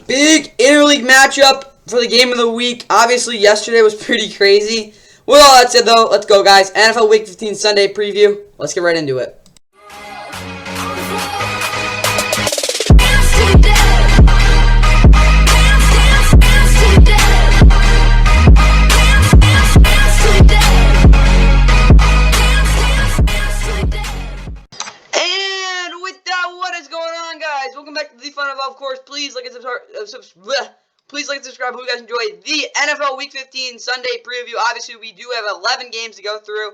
Big interleague matchup for the game of the week. Obviously, yesterday was pretty crazy. With all that said, though, let's go, guys. NFL Week 15 Sunday preview. Let's get right into it. And with that, what is going on, guys? Welcome back to the Fun of course. Please like and subscribe. Please like and subscribe. Hope you guys enjoyed the NFL Week 15 Sunday preview. Obviously, we do have 11 games to go through.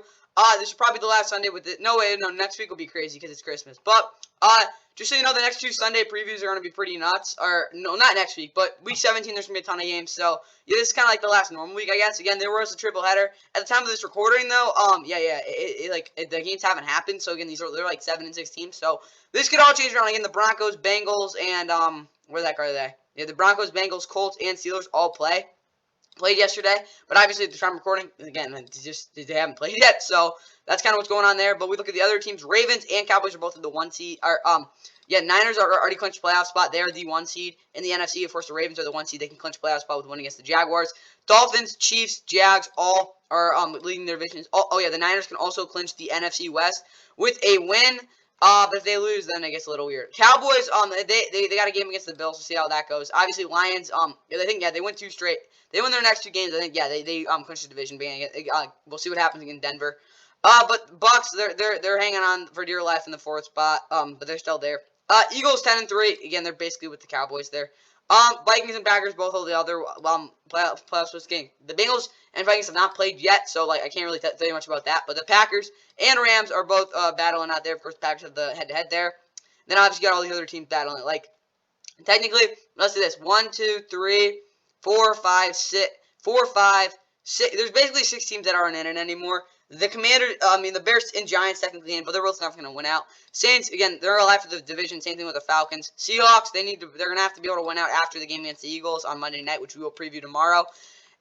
This is probably the last Sunday with it. No, next week will be crazy because it's Christmas. But, just so you know, the next two Sunday previews are going to be pretty nuts. Or, no, not next week, but Week 17, there's going to be a ton of games. So, yeah, this is kind of like the last normal week, I guess. Again, there was a triple header. At the time of this recording, though, the games haven't happened. So, again, they're like 7 and 6 teams. So, this could all change around. Again, the Broncos, Bengals, and, where the heck are they? Yeah, the Broncos, Bengals, Colts, and Steelers all played yesterday, but obviously at the time of recording, again, they haven't played yet, so that's kind of what's going on there. But we look at the other teams. Ravens and Cowboys are both in the 1 seed. Niners are already clinched playoff spot. They are the 1 seed. In the NFC, of course, the Ravens are the 1 seed. They can clinch playoff spot with one against the Jaguars. Dolphins, Chiefs, Jags, all are leading their divisions. The Niners can also clinch the NFC West with a win. But if they lose, then it gets a little weird. Cowboys, they got a game against the Bills. We'll see how that goes. Obviously, Lions, they win 2 straight. They win their next 2 games. I think, they clinched the division. We'll see what happens against Denver. But Bucs, they're hanging on for dear life in the 4th spot. But they're still there. Eagles 10-3. Again, they're basically with the Cowboys there. Vikings and Packers both hold the other playoffs game. The Bengals and Vikings have not played yet, so I can't really tell you much about that. But the Packers and Rams are both battling out there. Of course, the Packers have the head-to-head there. Then obviously you got all these other teams battling it. Technically, let's do this: 1, 2, 3, 4, 5, 6. 4, 5, 6. There's basically 6 teams that aren't in it anymore. The Bears and Giants technically in, but they're both not going to win out. Saints, again, they're alive for the division. Same thing with the Falcons. Seahawks, they're going to have to be able to win out after the game against the Eagles on Monday night, which we will preview tomorrow.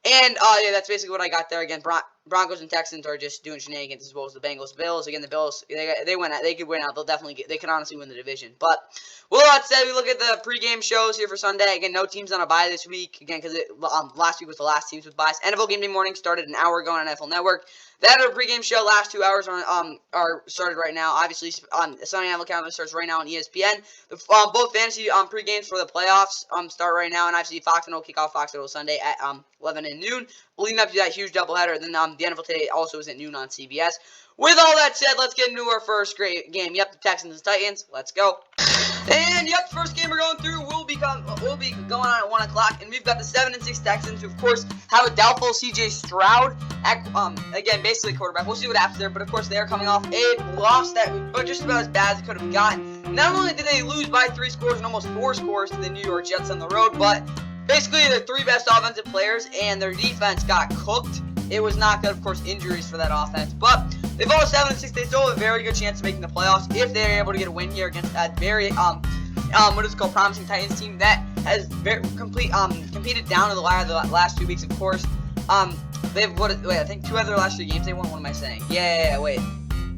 And, that's basically what I got there. Again, Broncos and Texans are just doing shenanigans as well as the Bengals. Bills, again, the Bills, they win out. They could win out. They could honestly win the division. But, with all that said, we look at the pregame shows here for Sunday. Again, no teams on a bye this week. Again, because last week was the last teams with byes. NFL Game Day Morning started an hour ago on NFL Network. That pregame show, last 2 hours are started right now. Obviously, on Sunday NFL Calendar starts right now on ESPN. Both fantasy pregames for the playoffs start right now, and obviously Fox and will kick off Fox Sunday at 11 and noon, leading up to that huge doubleheader. Then the NFL Today also is at noon on CBS. With all that said, let's get into our first great game. Yep, the Texans and Titans. Let's go. And yep, first game we're going through will be going on at 1 o'clock, and we've got the 7 and 6 Texans, who of course have a doubtful C.J. Stroud at again basically quarterback. We'll see what happens there, but of course they are coming off a loss that was just about as bad as it could have gotten. Not only did they lose by 3 scores and almost 4 scores to the New York Jets on the road, but basically their 3 best offensive players and their defense got cooked. It was not good, of course, injuries for that offense, but they fall 7 and 6. They still have a very good chance of making the playoffs if they're able to get a win here against that very promising Titans team that has competed down to the wire the last 2 weeks. Of course, they've I think 2 out of their last 3 games they won. What am I saying? Wait.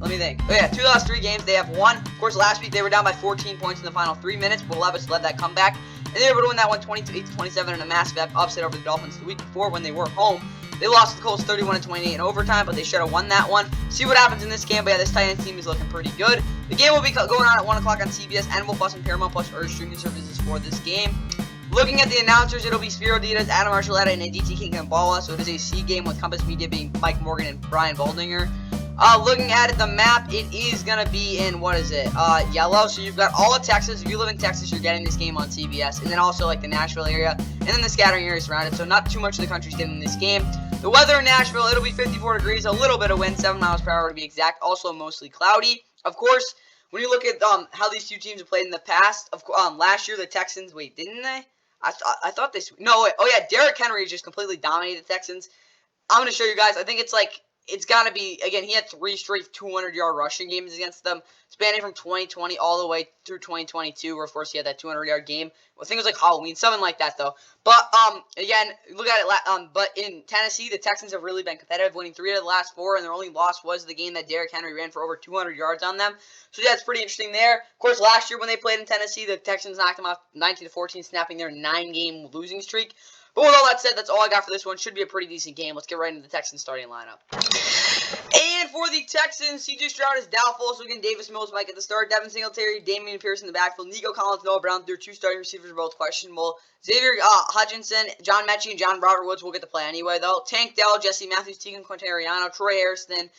Let me think. 2 of the last 3 games they have won. Of course, last week they were down by 14 points in the final 3 minutes. Will Levis led that comeback, and they were able to win that one 28-27 in a massive upset over the Dolphins the week before when they were home. They lost to the Colts 31-28 in overtime, but they should have won that one. See what happens in this game, but this Titans team is looking pretty good. The game will be going on at 1 o'clock on CBS, Animal Plus, and Paramount Plus are streaming services for this game. Looking at the announcers, it'll be Spiro Diaz, Adam Archuleta, and DT King-Gambala, so it is a C game with Compass Media being Mike Morgan and Brian Baldinger. Looking at the map, it is going to be in, yellow. So you've got all of Texas. If you live in Texas, you're getting this game on CBS. And then also, the Nashville area. And then the scattering areas around it. So not too much of the country's getting this game. The weather in Nashville, it'll be 54 degrees. A little bit of wind, 7 miles per hour to be exact. Also mostly cloudy. Of course, when you look at how these 2 teams have played in the past. Last year, the Texans, didn't they? I thought they... No, wait. Oh, yeah, Derrick Henry just completely dominated the Texans. I'm going to show you guys. I think it's it's got to be, again, he had 3 straight 200-yard rushing games against them, spanning from 2020 all the way through 2022, where, of course, he had that 200-yard game. I think it was like Halloween, something like that, though. But, again, look at it, but in Tennessee, the Texans have really been competitive, winning 3 out of the last 4, and their only loss was the game that Derrick Henry ran for over 200 yards on them. So, yeah, it's pretty interesting there. Of course, last year when they played in Tennessee, the Texans knocked them off 19-14, snapping their 9-game losing streak. But with all that said, that's all I got for this one. Should be a pretty decent game. Let's get right into the Texans starting lineup. And for the Texans, C.J. Stroud is doubtful, so again, Davis Mills might get the start. Devin Singletary, Damian Pierce in the backfield. Nico Collins, Noah Brown, their 2 starting receivers are both questionable. Xavier Hutchinson, John Mechie, and John Robert Woods will get to play anyway, though. Tank Dell, Jesse Matthews, Tegan Quintariano, Troy Harrison,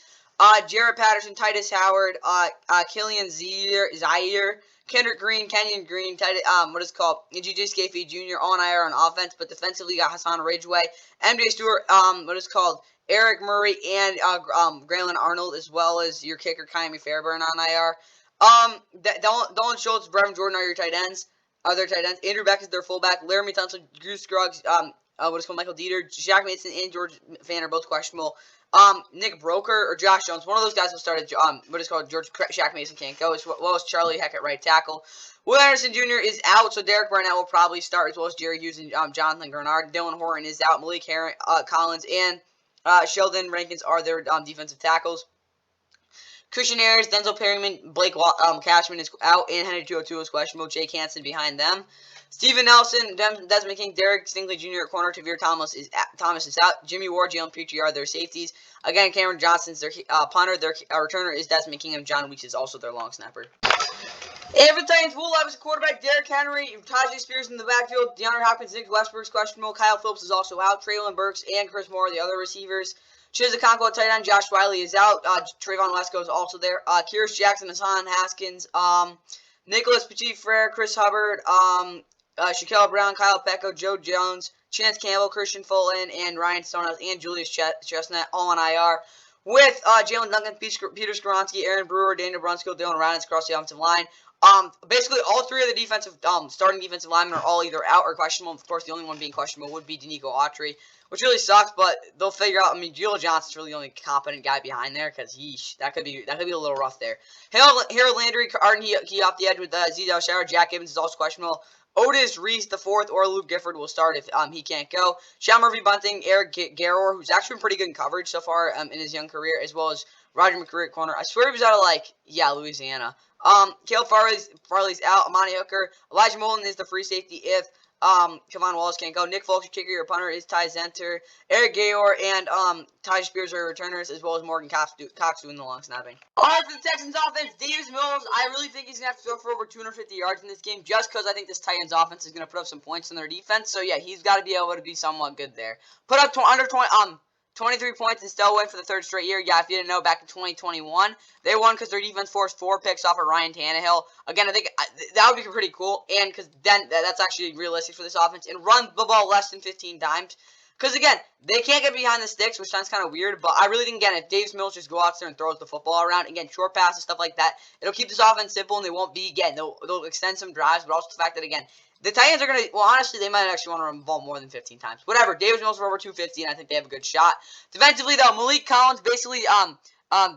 Jarrett Patterson, Titus Howard, Killian Zaire, Kendrick Green, Kenyon Green, J.J. Scafee Jr., all on IR on offense, but defensively got Hassan Ridgeway, MJ Stewart, Eric Murray, and Graylin Arnold, as well as your kicker, Kyrie Fairburn on IR. Dolan Schultz, Brevin Jordan are your tight ends. Their tight ends. Andrew Beck is their fullback. Laramie Tunsil, Goose Scruggs, Michael Dieter, Jack Mason, and George Fan are both questionable. Nick Broker or Josh Jones, one of those guys will start at George Shaq Mason can't go, as well as Charlie Heck at right tackle. Will Anderson Jr. is out, so Derek Barnett will probably start, as well as Jerry Hughes and Jonathan Grenard. Dylan Horton is out. Malik Collins and Sheldon Rankins are their defensive tackles. Christian Ayers, Denzel Perryman, Blake Cashman is out, and Henry 202 is questionable. Jake Hansen behind them. Steven Nelson, Desmond King, Derek Stingley Jr. at corner. Tavir Thomas is out. Jimmy Ward, Jalen Petrie are their safeties. Again, Cameron Johnson's their punter. Their returner is Desmond King, and John Weeks is also their long snapper. And for the Titans, Will Levis, quarterback, Derrick Henry, Tajay Spears in the backfield, DeAndre Hopkins, Nick Westbrook's questionable, Kyle Phillips is also out, Traylon Burks and Chris Moore, the other receivers. Chizakonko, tight end, Josh Wiley is out, Trayvon Lesko is also there, Kyrus Jackson, Hassan Haskins, Nicholas Petit-Frere, Chris Hubbard, Shaquille Brown, Kyle Pecco, Joe Jones, Chance Campbell, Christian Fulton, and Ryan Stonehouse, and Julius Chestnut, all on IR. With Jalen Duncan, Peter Skoronski, Aaron Brewer, Daniel Brunskill, Dylan Ryan across the offensive line. Basically, all 3 of the defensive starting defensive linemen are all either out or questionable. Of course, the only one being questionable would be Denico Autry, which really sucks. But they'll figure out. I mean, Gio Johnson's really the only competent guy behind there, because that could be a little rough there. Harold Landry, Arden Key off the edge with Zidal Shower. Jack Gibbons is also questionable. Otis Reese IV or Luke Gifford will start if he can't go. Sean Murphy Bunting, Eric Garror, who's actually been pretty good in coverage so far in his young career, as well as Roger McCreary at corner. I swear he was out of Louisiana. Caleb Farley's out. Amani Hooker. Elijah Molden is the free safety if Kevon Wallace can't go. Nick Folks, kicker, your punter is Ty Zenter. Eric Gayor and Ty Spears are returners, as well as Morgan Cox doing the long snapping. Alright, for the Texans offense, Davis Mills, I really think he's going to have to throw for over 250 yards in this game, just because I think this Titans offense is going to put up some points in their defense. So yeah, he's got to be able to be somewhat good there. Put up 23 points and still win for the 3rd straight year. Yeah, if you didn't know, back in 2021, they won because their defense forced 4 picks off of Ryan Tannehill. Again, I think that would be pretty cool, and because then that's actually realistic for this offense, and run the ball less than 15 times. Because, again, they can't get behind the sticks, which sounds kind of weird, but I really think, again, if Davis Mills just go out there and throws the football around, again, short passes, stuff like that, it'll keep this offense simple, and they won't be, again, they'll extend some drives, but also the fact that, again, the Titans are going to, well, honestly, they might actually want to run the ball more than 15 times. Whatever, Davis Mills for over 250, and I think they have a good shot. Defensively, though, Malik Collins basically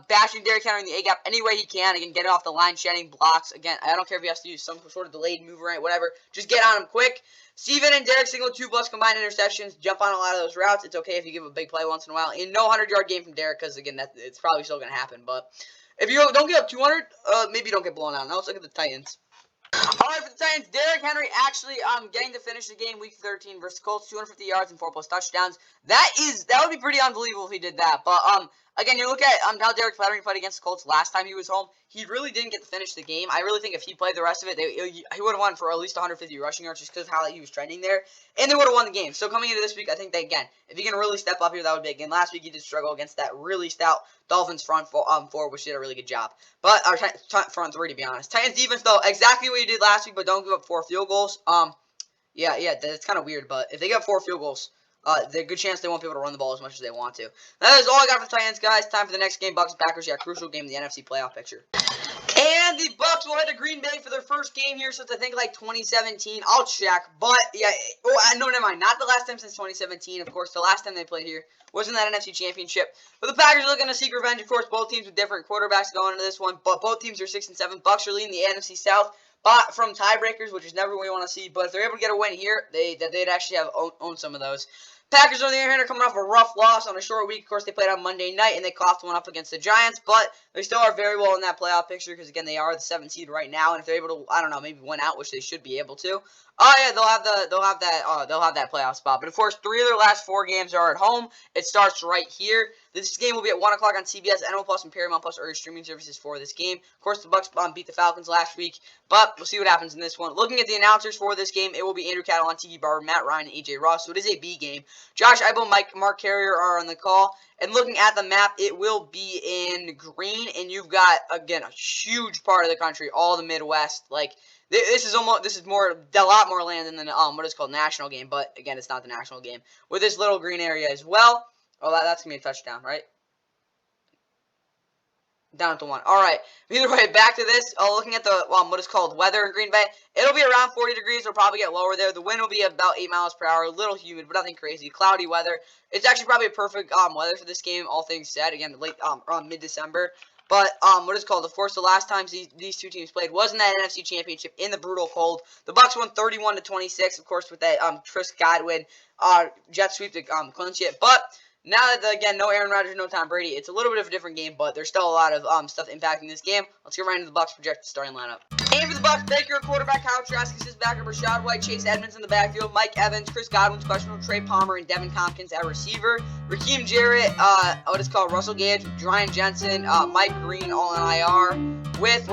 bashing Derrick Henry in the A-gap any way he can. Again, getting off the line, shedding blocks. Again, I don't care if he has to use some sort of delayed move or whatever. Just get on him quick. Steven and Derek single 2+ combined interceptions. Jump on a lot of those routes. It's okay if you give a big play once in a while. And no 100-yard game from Derek, because, again, it's probably still going to happen. But if you don't get up 200, maybe you don't get blown out. Now let's look at the Titans. Alright, for the Titans, Derrick Henry actually getting to finish the game week 13 versus Colts, 250 yards and 4+ touchdowns. That would be pretty unbelievable if he did that. But again, you look at how Derek Henry played against the Colts last time he was home. He really didn't get to finish the game. I really think if he played the rest of it, he would have won for at least 150 rushing yards just because of how he was trending there. And they would have won the game. So coming into this week, I think that, again, if he can really step up here, that would be, again, last week he did struggle against that really stout Dolphins front four, which did a really good job. But, our front 3, to be honest. Titans defense, though, exactly what you did last week, but don't give up 4 field goals. Yeah, that's kind of weird, but if they give up 4 field goals, there's a good chance they won't be able to run the ball as much as they want to. That is all I got for the Titans, guys. Time for the next game, Bucs and Packers. Yeah, crucial game in the NFC playoff picture. And the Bucs will head to Green Bay for their first game here since I think like 2017. I'll check, but yeah. Oh, no, never mind. Not the last time since 2017. Of course, the last time they played here was in that NFC Championship. But the Packers are looking to seek revenge. Of course, both teams with different quarterbacks going into this one, but both teams are 6-7. Bucs are leading the NFC South, but from tiebreakers, which is never what we want to see. But if they're able to get a win here, they'd actually have own some of those. Packers, on the other hand, are coming off a rough loss on a short week. Of course, they played on Monday night, and they coughed one up against the Giants, but they still are very well in that playoff picture because, again, they are the 7th seed right now, and if they're able to, I don't know, maybe win out, which they should be able to, oh, yeah, they'll have that playoff spot. But, of course, 3 of their last 4 games are at home. It starts right here. This game will be at 1 o'clock on CBS, NL Plus, and Paramount Plus are your streaming services for this game. Of course, the Bucs beat the Falcons last week, but we'll see what happens in this one. Looking at the announcers for this game, it will be Andrew Cattle on Tiki Barber, Matt Ryan, and AJ Ross, so it is a B game. Josh Eibel, Mark Carrier are on the call. And looking at the map, it will be in green, and you've got, again, a huge part of the country, all the Midwest. Like, this is a lot more land than the, what is called national game, but, again, it's not the national game. With this little green area as well. Oh, that's going to be a touchdown, right? Down at the 1. All right. Either way, back to this. Looking at the what is called weather in Green Bay, it'll be around 40 degrees. It'll probably get lower there. The wind will be about 8 miles per hour. A little humid, but nothing crazy. Cloudy weather. It's actually probably a perfect weather for this game. All things said, again, late around mid-December. But what is called, of course, the last time these two teams played was in that NFC Championship in the brutal cold. The Bucs won 31-26, of course, with that Chris Godwin jet sweep to clinch it. But now that, again, no Aaron Rodgers, no Tom Brady, it's a little bit of a different game, but there's still a lot of stuff impacting this game. Let's get right into the Bucs projected starting lineup. And for the Bucs, Baker, quarterback, Kyle Trask is backup, Rashad White, Chase Edmonds in the backfield, Mike Evans, Chris Godwin's questionable, Trey Palmer, and Devin Tompkins at receiver, Raheem Jarrett, what is called Russell Gage, Ryan Jensen, Mike Green, all in IR, with,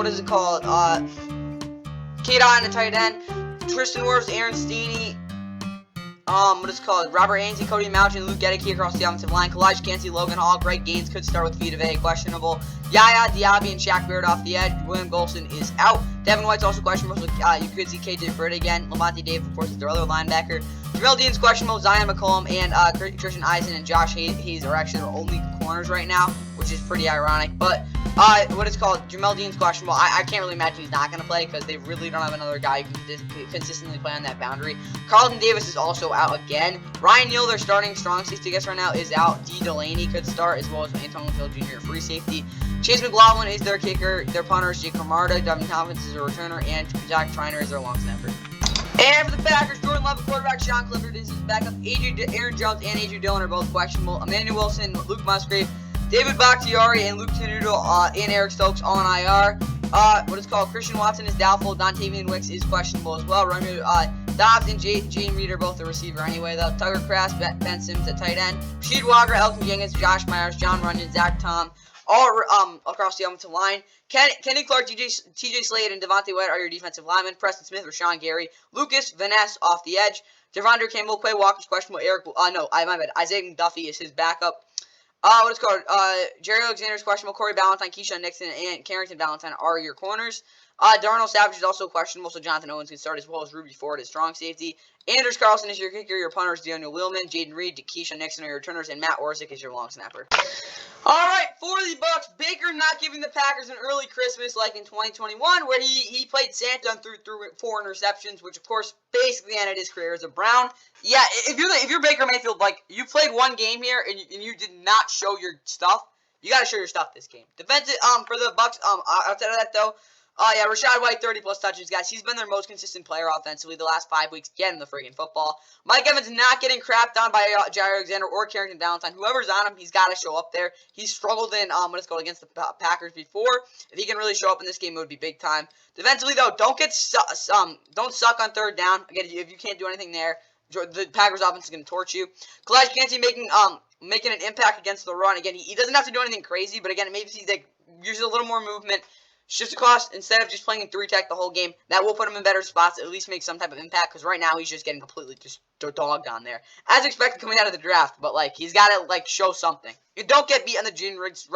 Kate on the tight end, Tristan Wirfs, Aaron Steeney, Robert Ainsley, Cody Mouch, and Luke Gedeke across the offensive line. Kalijah Kancey, Logan Hall, Greg Gaines could start with Vita Vea, questionable. Yaya Diaby and Shaq Barrett off the edge. William Golson is out. Devin White's also questionable, so you could see KJ Britt again. Lavonte David, of course, is their other linebacker. Jamel Dean's questionable. Zion McCollum and Christian Eisen and Josh Hayes are actually their only corners right now, which is pretty ironic. But Jamel Dean's questionable. I can't really imagine he's not going to play because they really don't have another guy who can consistently play on that boundary. Carlton Davis is also out again. Ryan Neal, their starting strong safety, I guess, right now, is out. D. Delaney could start, as well as Anton Winfield Jr., free safety. Chase McLaughlin is their kicker. Their punter is Jake Camarda. Devin Tompkins is a returner. And Zach Triner is their long snapper. And for the Packers, Jordan Love, quarterback, Sean Clifford is his backup. Aaron Jones and A.J. Dillon are both questionable. Emmanuel Wilson, Luke Musgrave, David Bakhtiari, and Luke Tenuto and Eric Stokes all on IR. Christian Watson is doubtful. Dontavian Wicks is questionable as well. Romeo Dobbs and Jane Reed are both the receiver anyway, though. Tucker Kraft, Ben Sims at tight end. Rasheed Walker, Elton Jenkins, Josh Myers, John Runyon, Zach Tom, all across the offensive line. Kenny Clark, TJ Slade, and Devontae White are your defensive linemen. Preston Smith, Rashawn Gary, Lucas Van Ness off the edge. Devondre Campbell, Quay Walker's questionable. Isaiah McDuffie is his backup. Jerry Alexander's questionable. Corey Ballantyne, Keyshawn Nixon, and Carrington Valentine are your corners. Darnell Savage is also questionable, so Jonathan Owens can start, as well as Ruby Ford as strong safety. Anders Carlson is your kicker. Your punters, Daniel Wheelman, Jaden Reed, Keyshawn Nixon are your returners, and Matt Orsick is your long snapper. Alright, for the Bucs, Baker not giving the Packers an early Christmas like in 2021, where he played Santa and threw 4 interceptions, which, of course, basically ended his career as a Brown. Yeah, if you're Baker Mayfield, like, you played one game here and you did not show your stuff, you got to show your stuff this game. Defensive, for the Bucs, outside of that, though, Rashad White, 30-plus touches, guys. He's been their most consistent player offensively the last 5 weeks, getting the friggin' football. Mike Evans not getting crapped on by Jair Alexander or Carrington Valentine. Whoever's on him, he's got to show up there. He's struggled in against the Packers before. If he can really show up in this game, it would be big time. Defensively, though, don't suck on third down. Again, if you can't do anything there, the Packers offense is going to torch you. Kalijah Kancey making an impact against the run. Again, he doesn't have to do anything crazy, but again, maybe he uses a little more movement. Shift across instead of just playing in 3-tech the whole game. That will put him in better spots, at least make some type of impact, because right now he's just getting completely just dogged on there. As expected coming out of the draft, but, he's got to, show something. You don't get beat on the Gene Riggs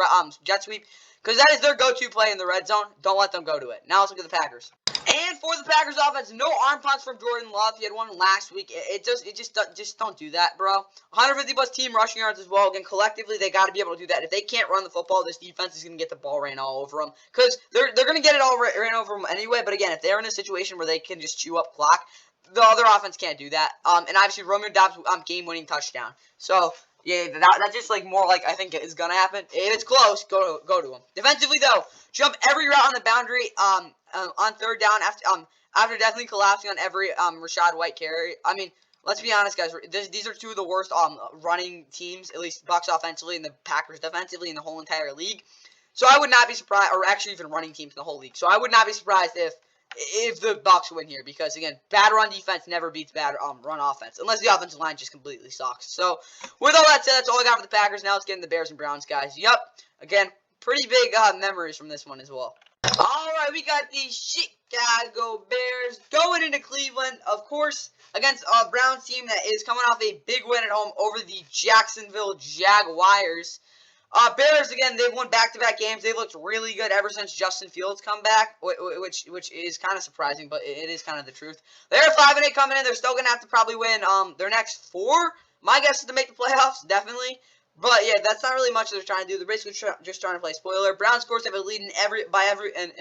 jet sweep, because that is their go-to play in the red zone. Don't let them go to it. Now let's look at the Packers. And for the Packers offense, no arm punts from Jordan Love. He had one last week. It just don't do that, bro. 150 plus team rushing yards as well. Again, collectively, they got to be able to do that. If they can't run the football, this defense is going to get the ball ran all over them. Because they're going to get it all ran over them anyway. But again, if they're in a situation where they can just chew up clock, the other offense can't do that. And obviously, Romeo Doubs game-winning touchdown. So, yeah, that's just like more like I think is going to happen. If it's close, go to him. Defensively, though, jump every route on the boundary on third down after definitely collapsing on every Rashad White carry. I mean, let's be honest, guys. These are two of the worst running teams, at least Bucs offensively and the Packers defensively in the whole entire league. So I would not be surprised, or actually even running teams in the whole league. So I would not be surprised if the Bucs win here, because again, bad run defense never beats bad run offense, unless the offensive line just completely sucks. So with all that said, that's all I got for the Packers. Now let's get into the Bears and Browns, guys. Yup, again, pretty big memories from this one as well. Alright, we got the Chicago Bears going into Cleveland, of course, against a Browns team that is coming off a big win at home over the Jacksonville Jaguars. Bears, again, they've won back-to-back games. They've looked really good ever since Justin Fields come back, which is kind of surprising, but it is kind of the truth. They're 5-8 coming in. They're still going to have to probably win their next 4. My guess is to make the playoffs, definitely. But yeah, that's not really much they're trying to do. They're basically just trying to play spoiler. Browns, of course, have a lead in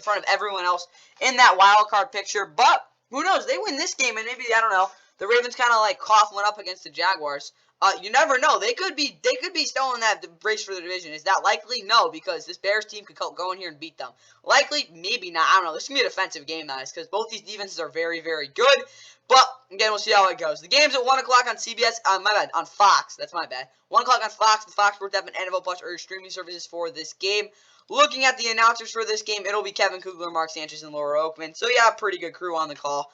front of everyone else in that wild card picture. But who knows? They win this game, and maybe I don't know. The Ravens kind of like cough one up against the Jaguars. You never know. They could be still in that race for the division. Is that likely? No, because this Bears team could go in here and beat them. Likely, maybe not. I don't know. This is gonna be a defensive game, guys, because both these defenses are very, very good. But again, we'll see how it goes. The game's at 1 o'clock on CBS. My bad, on Fox. That's my bad. 1 o'clock on Fox. The Fox Sports app and NFL Plus are your streaming services for this game. Looking at the announcers for this game, it'll be Kevin Kugler, Mark Sanchez, and Laura Oakman. So yeah, pretty good crew on the call.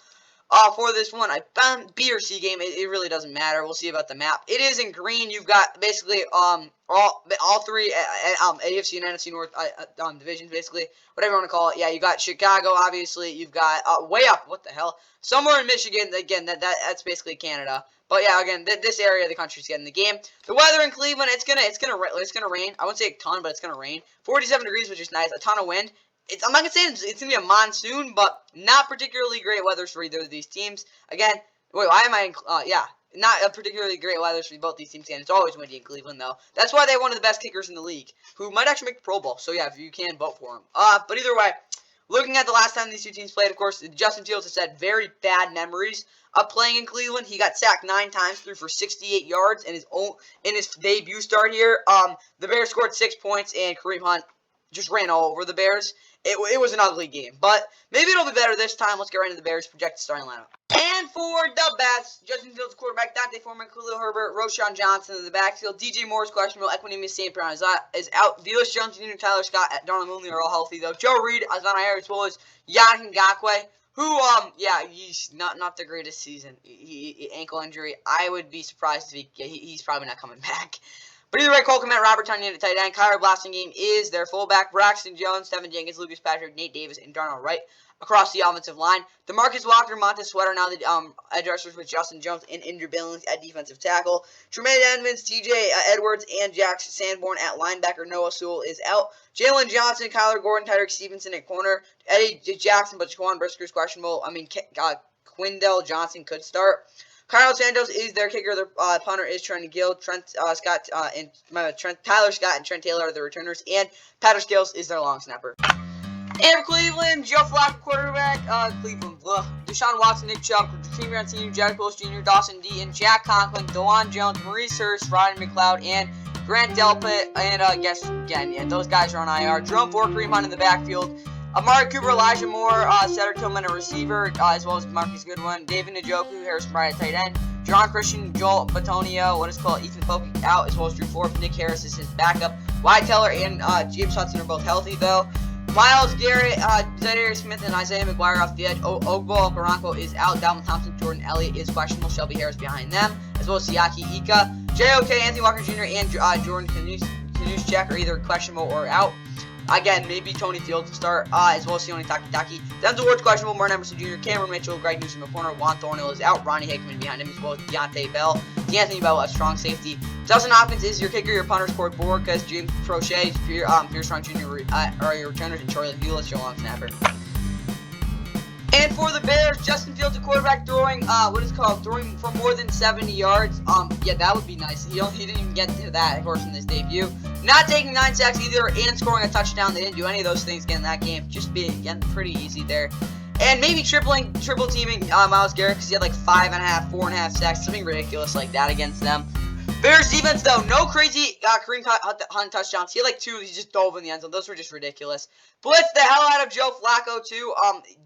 For this one, B or C game, it really doesn't matter. We'll see about the map. It is in green. You've got basically all 3 AFC and NFC North divisions, basically, whatever you want to call it. Yeah, you got Chicago, obviously. You've got way up. What the hell? Somewhere in Michigan. Again, that's basically Canada. But yeah, again, this area of the country is getting the game. The weather in Cleveland, it's gonna rain. I wouldn't say a ton, but it's gonna rain. 47 degrees, which is nice. A ton of wind. I'm not going to say it's going to be a monsoon, but not particularly great weather for either of these teams. Again, wait, why am I not a particularly great weather for both these teams. And it's always windy in Cleveland, though. That's why they have one of the best kickers in the league, who might actually make the Pro Bowl. So, yeah, if you can, vote for him. But either way, looking at the last time these two teams played, of course, Justin Fields has had very bad memories of playing in Cleveland. He got sacked 9 times, threw for 68 yards in his debut start here. The Bears scored 6 points, and Kareem Hunt just ran all over the Bears. It was an ugly game, but maybe it'll be better this time. Let's get right into the Bears' projected starting lineup. And for the bats, Justin Fields quarterback, Dante Foreman, Khalil Herbert, Roshan Johnson in the backfield, DJ Moore's questionable, Equanimeous St. Brown is out, Velus Jones Jr., Tyler Scott, Darnell Mooney are all healthy though. Joe Reed is on IR as well as Yannick Ngakoue, who he's not the greatest season. He ankle injury. I would be surprised if he's probably not coming back. But either way, Cole Kmet, Robert Tonyan at tight end, Kyler Blasingame is their fullback, Braxton Jones, Stephen Jenkins, Lucas Patrick, Nate Davis, and Darnell Wright across the offensive line. DeMarcus Walker, Montez Sweat are now the edge rushers with Justin Jones and Andrew Billings at defensive tackle. Tremaine Edmonds, TJ Edwards, and Jax Sanborn at linebacker. Noah Sewell is out. Jalen Johnson, Kyler Gordon, Tyreek Stevenson at corner. Eddie Jackson, but Jaquan Brisker's questionable. Quindell Johnson could start. Carlos Santos is their kicker. Their punter is Trent Gill. Tyler Scott and Trent Taylor are the returners, and Patrick Scales is their long snapper. And for Cleveland, Joe Flacco quarterback. Cleveland, Deshaun Watson, Nick Chubb, Jakeem Grant Sr., Jared Willis Jr., Dawson Deaton, Jack Conklin, DeJuan Jones, Maurice Hurst, Rodney McLeod, and Grant Delpit. And those guys are on IR. Jerome Ford, Kareem Hunt in the backfield. Amari Cooper, Elijah Moore, Cedric Tillman, a receiver, as well as Marcus Goodwin, David Njoku, Harrison Bryant at tight end, John Christian, Joel Batonio, Ethan Pope out, as well as Drew Forbes. Nick Harris is his backup. Wyatt Teller and James Hudson are both healthy, though. Myles Garrett, Zaire Smith, and Isaiah McGuire off the edge. Ogbo Okaranko is out. Dalvin Thompson, Jordan Elliott is questionable. Shelby Harris behind them, as well as Siaki Ika. JOK, Anthony Walker Jr., and Jordan Kanuschek are either questionable or out. Again, maybe Tony Fields to start, as well as Sione Takitaki. Denzel Ward's questionable, Martin Emerson Jr., Cameron Mitchell, Greg Newsom at corner, Juan Thornhill is out, Ronnie Hickman behind him, as well as Deontay Bell. D'Anthony Bell at strong safety. Justin Hopkins is your kicker, your punter, Court Borges, James Prochet, Pierce Strong Jr. Are your returners, and Charlie Hewlett, your long snapper. And for the Bears, Justin Fields, a quarterback, throwing throwing for more than 70 yards. Yeah, that would be nice. He didn't even get to that, of course, in this debut. Not taking 9 sacks either, and scoring a touchdown. They didn't do any of those things again in that game. Just being, again, pretty easy there. And maybe triple teaming Myles Garrett, because he had like 5.5, 4.5 sacks, something ridiculous like that against them. Bears defense, though, no crazy Kareem Hunt touchdowns. He had like 2, he just dove in the end zone. Those were just ridiculous. Blitz the hell out of Joe Flacco, too.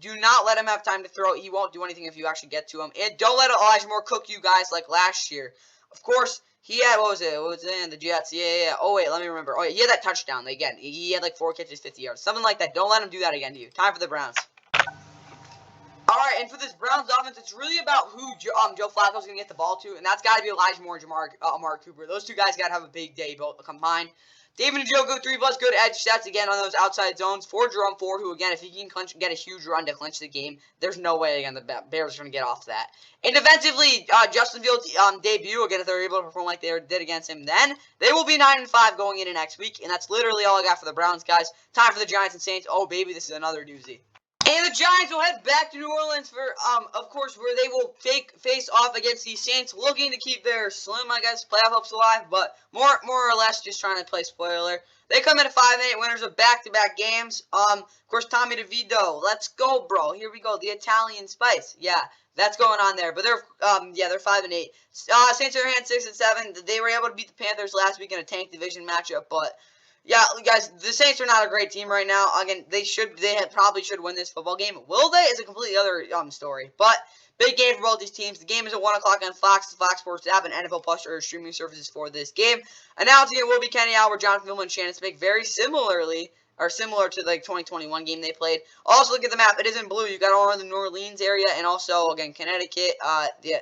Do not let him have time to throw. He won't do anything if you actually get to him. And don't let Elijah Moore cook you guys like last year. Of course, he had, what was it in the Jets? Yeah. Oh, wait, let me remember. Oh, yeah, he had that touchdown. Again, he had like 4 catches, 50 yards. Something like that. Don't let him do that again to you. Time for the Browns. Alright, and for this Browns offense, it's really about who Joe Flacco's going to get the ball to, and that's got to be Elijah Moore and Amari Cooper. Those two guys got to have a big day both combined. David Njoku, 3+, good edge stats again on those outside zones for Jerome Ford, who, again, if he can get a huge run to clinch the game, there's no way, again, the Bears are going to get off that. And defensively, Justin Fields' debut, again, if they're able to perform like they did against him then, they will be 9-5 going into next week, and that's literally all I got for the Browns, guys. Time for the Giants and Saints. Oh, baby, this is another doozy. And the Giants will head back to New Orleans for, of course, where they will face off against the Saints, looking to keep their slim, I guess, playoff hopes alive, but more or less just trying to play spoiler. They come in at 5-8 winners of back-to-back games. Of course, Tommy DeVito, let's go, bro. Here we go, the Italian spice. Yeah, that's going on there. But they're 5-8. Saints are in 6-7. They were able to beat the Panthers last week in a tank division matchup, but yeah, guys, the Saints are not a great team right now. Again, they probably should win this football game. Will they? Is a completely other story. But big game for both these teams. The game is at 1 o'clock on Fox. The Fox Sports app and NFL Plus are streaming services for this game. Announcing it will be Kenny Albert, Jonathan Vilma, and Shannon Smith. Very similar to the 2021 game they played. Also, look at the map. It is in blue. You got all around the New Orleans area, and also again Connecticut,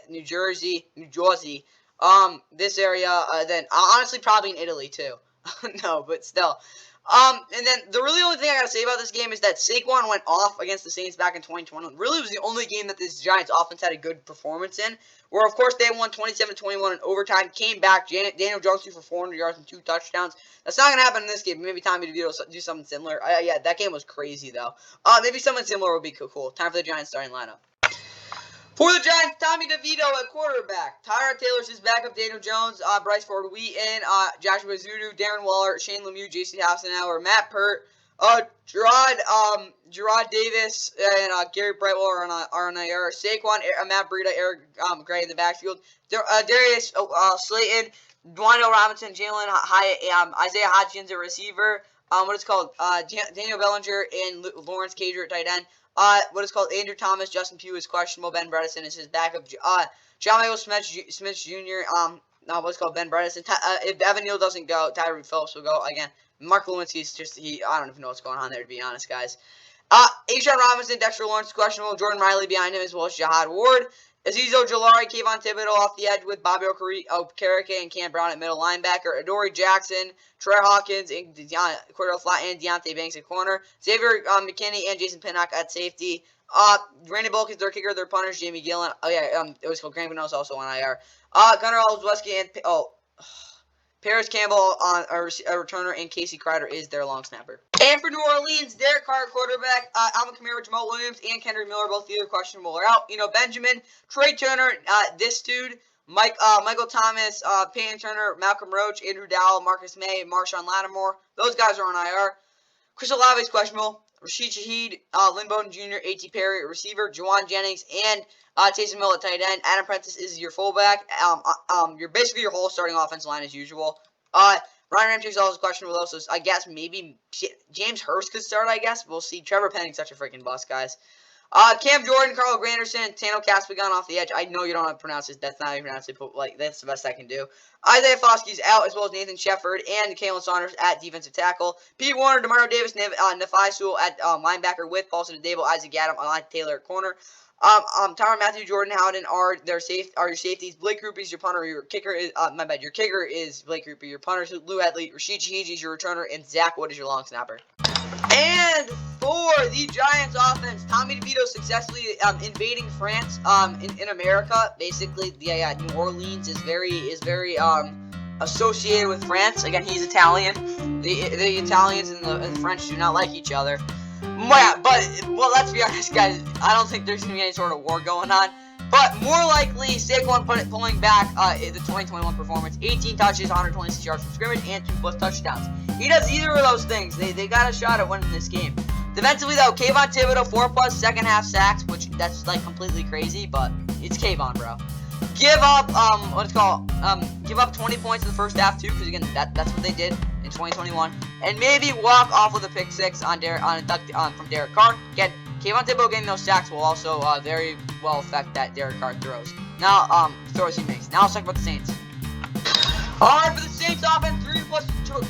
New Jersey. This area. Then honestly, probably in Italy too. No, but still. And then the really only thing I gotta say about this game is that Saquon went off against the Saints back in 2021. Really was the only game that this Giants offense had a good performance in. Where, of course, they won 27-21 in overtime. Came back. Daniel Jones threw for 400 yards and 2 touchdowns. That's not gonna happen in this game. Maybe Tommy DeVito do something similar. Yeah, that game was crazy though. Maybe something similar would be cool. Time for the Giants starting lineup. For the Giants, Tommy DeVito at quarterback. Tyrod Taylor's his backup. Daniel Jones, Bryce Ford Wheaton, Joshua Zudu, Darren Waller, Shane Lemieux, J.C. Hassenauer, Matt Pert, Gerard Davis, and Gary Brightwell are on IR. Saquon, Matt Breida, Eric Gray in the backfield. Darius Slayton, Dwayne Robinson, Jalen Hyatt, Isaiah Hodgins, a receiver. Daniel Bellinger and Lawrence Cager at tight end. Andrew Thomas, Justin Pugh is questionable. Ben Bredesen is his backup. John Michael Smith Jr. Ben Bredesen. If Evan Neal doesn't go, Tyreek Phillips will go again. Mark Lewinsky's I don't even know what's going on there, to be honest, guys. A'Shaun Robinson, Dexter Lawrence questionable. Jordan Riley behind him as well as Jahad Ward. Azeez Ojulari, Kayvon Thibodeau off the edge with Bobby Okereke and Cam Brown at middle linebacker. Adoree Jackson, Trey Hawkins, and Cordell Flat and Deontay Banks at corner. Xavier McKinney and Jason Pinnock at safety. Randy Bulk is their kicker, their punters. Jamie Gillen. It was called Grant Gano also on IR. Gunnar Olszewski and Paris Campbell on a returner, and Casey Kreider is their long snapper. And for New Orleans, Derek Carr, quarterback, Alvin Kamara, Jamal Williams, and Kendrick Miller, both either questionable or out. Benjamin, Trey Turner, this dude, Michael Thomas, Payne Turner, Malcolm Roach, Andrew Dowell, Marcus May, Marshawn Lattimore. Those guys are on IR. Chris Olave is questionable. Rashid Shaheed, Lynn Bowden Jr., A.T. Perry, receiver, Juwan Jennings, and Taysom Hill at tight end. Adam Prentice is your fullback. You're basically your whole starting offensive line as usual. Ryan Ramchick's also questionable though, so I guess maybe James Hurst could start, I guess. We'll see. Trevor Penning's such a freaking bust, guys. Cam Jordan, Carl Granderson, Tano Caspigan off the edge. I know you don't know how to pronounce this. That's not even pronounced. That's the best I can do. Isaiah Foskey's out, as well as Nathan Shepard and Kalen Saunders at defensive tackle. Pete Warner, Demario Davis, Nafai Sewell at linebacker with Paulson Adebo, Isaac Adam, Taylor at corner. Tyrann Mathieu, Jordan Howden are your safeties. Blake Grupe is your punter. Your kicker is Your kicker is Blake Grupe. Your punter is Lou Hedley. Rashid Shaheed is your returner, and Zach Wood is your long snapper. And for the Giants offense, Tommy DeVito successfully invading France in America. Basically, New Orleans is very associated with France. Again, he's Italian. The Italians and the French do not like each other. Yeah, but But, well, let's be honest, guys. I don't think there's going to be any sort of war going on. But more likely, Saquon pulling back the 2021 performance. 18 touches, 126 yards from scrimmage, and 2+ touchdowns. He does either of those things. They got a shot at winning this game. Defensively, though, Kayvon Thibodeau, 4+ second-half sacks, which that's, like, completely crazy, but it's Kayvon, bro. Give up, give up 20 points in the first half, too, because, again, that's what they did in 2021. And maybe walk off with a pick 6 from Derek Carr. Again, Kayvon Thibodeau getting those sacks will also very well affect that Derek Carr throws. Now, throws he makes. Now let's talk about the Saints. Alright, for the Saints offense, 3+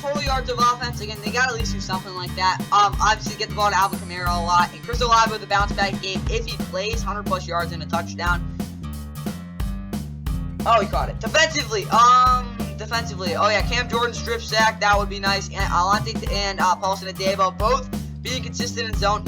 total yards of offense. Again, they gotta at least do something like that. Obviously get the ball to Alvin Kamara a lot. And Chris Olave with a bounce back game. If he plays, 100+ yards and a touchdown. Oh, he caught it. Defensively, oh yeah, Cam Jordan strip sack, that would be nice. And Alante and Paulson Adebo both being consistent in zone.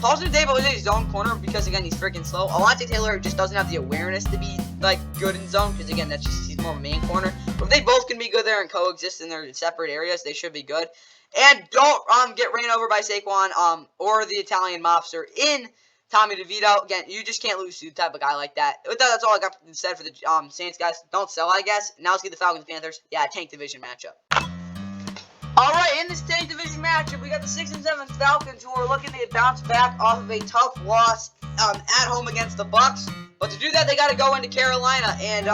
Paulson Adebo is a zone corner because, again, he's freaking slow. Alante Taylor just doesn't have the awareness to be, like, good in zone because, again, he's more of a main corner. But if they both can be good there and coexist in their separate areas, they should be good. And don't get ran over by Saquon or the Italian mobster in Tommy DeVito. Again, you just can't lose to the type of guy like that. With that, that's all I got said for the Saints, guys. Don't sell, I guess. Now let's get the Falcons-Panthers. Yeah, tank division matchup. Alright, in this tank division matchup, we got the 6 and 7 Falcons, who are looking to bounce back off of a tough loss at home against the Bucs. But to do that, they got to go into Carolina and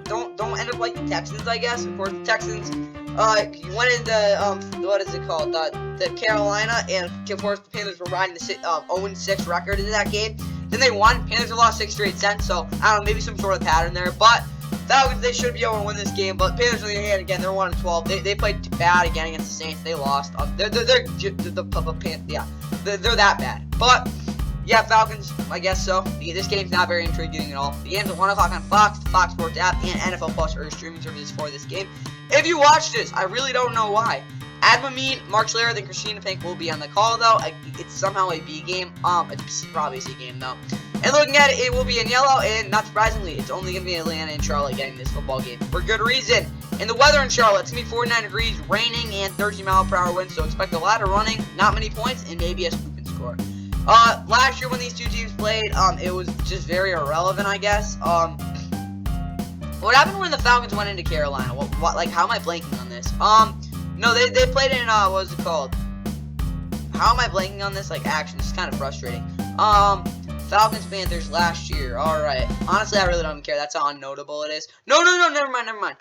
don't end up like the Texans, I guess. Of course, the Texans went into what is it called? The Carolina, and of course the Panthers were riding the 0-6 record in that game. Then they won. Panthers have lost 6 straight since, so I don't know, maybe some sort of pattern there. But Falcons, they should be able to win this game, but Panthers on the other hand, again, they're 1-12. They played bad again against the Saints. They lost. They're that bad. But yeah, Falcons, I guess so. This game's not very intriguing at all. The game's at 1 o'clock on Fox, the Fox Sports app, and NFL Plus are streaming services for this game. If you watch this, I really don't know why. Adam Amin, Mark Schlereth, and Christina Pink will be on the call, though. It's somehow a B game. It's probably a C game, though. And looking at it, it will be in yellow, and not surprisingly, it's only going to be Atlanta and Charlotte getting this football game. For good reason. And the weather in Charlotte, it's going to be 49 degrees, raining, and 30-mile-per-hour winds, so expect a lot of running, not many points, and maybe a scoop and score. Last year when these two teams played, it was just very irrelevant, I guess. What happened when the Falcons went into Carolina? Like, how am I blanking on this? No, they played in, what was it called? How am I blanking on this? Like, actually, this is kind of frustrating. Falcons Panthers last year. Alright. Honestly, I really don't care. That's how unnotable it is. No, never mind.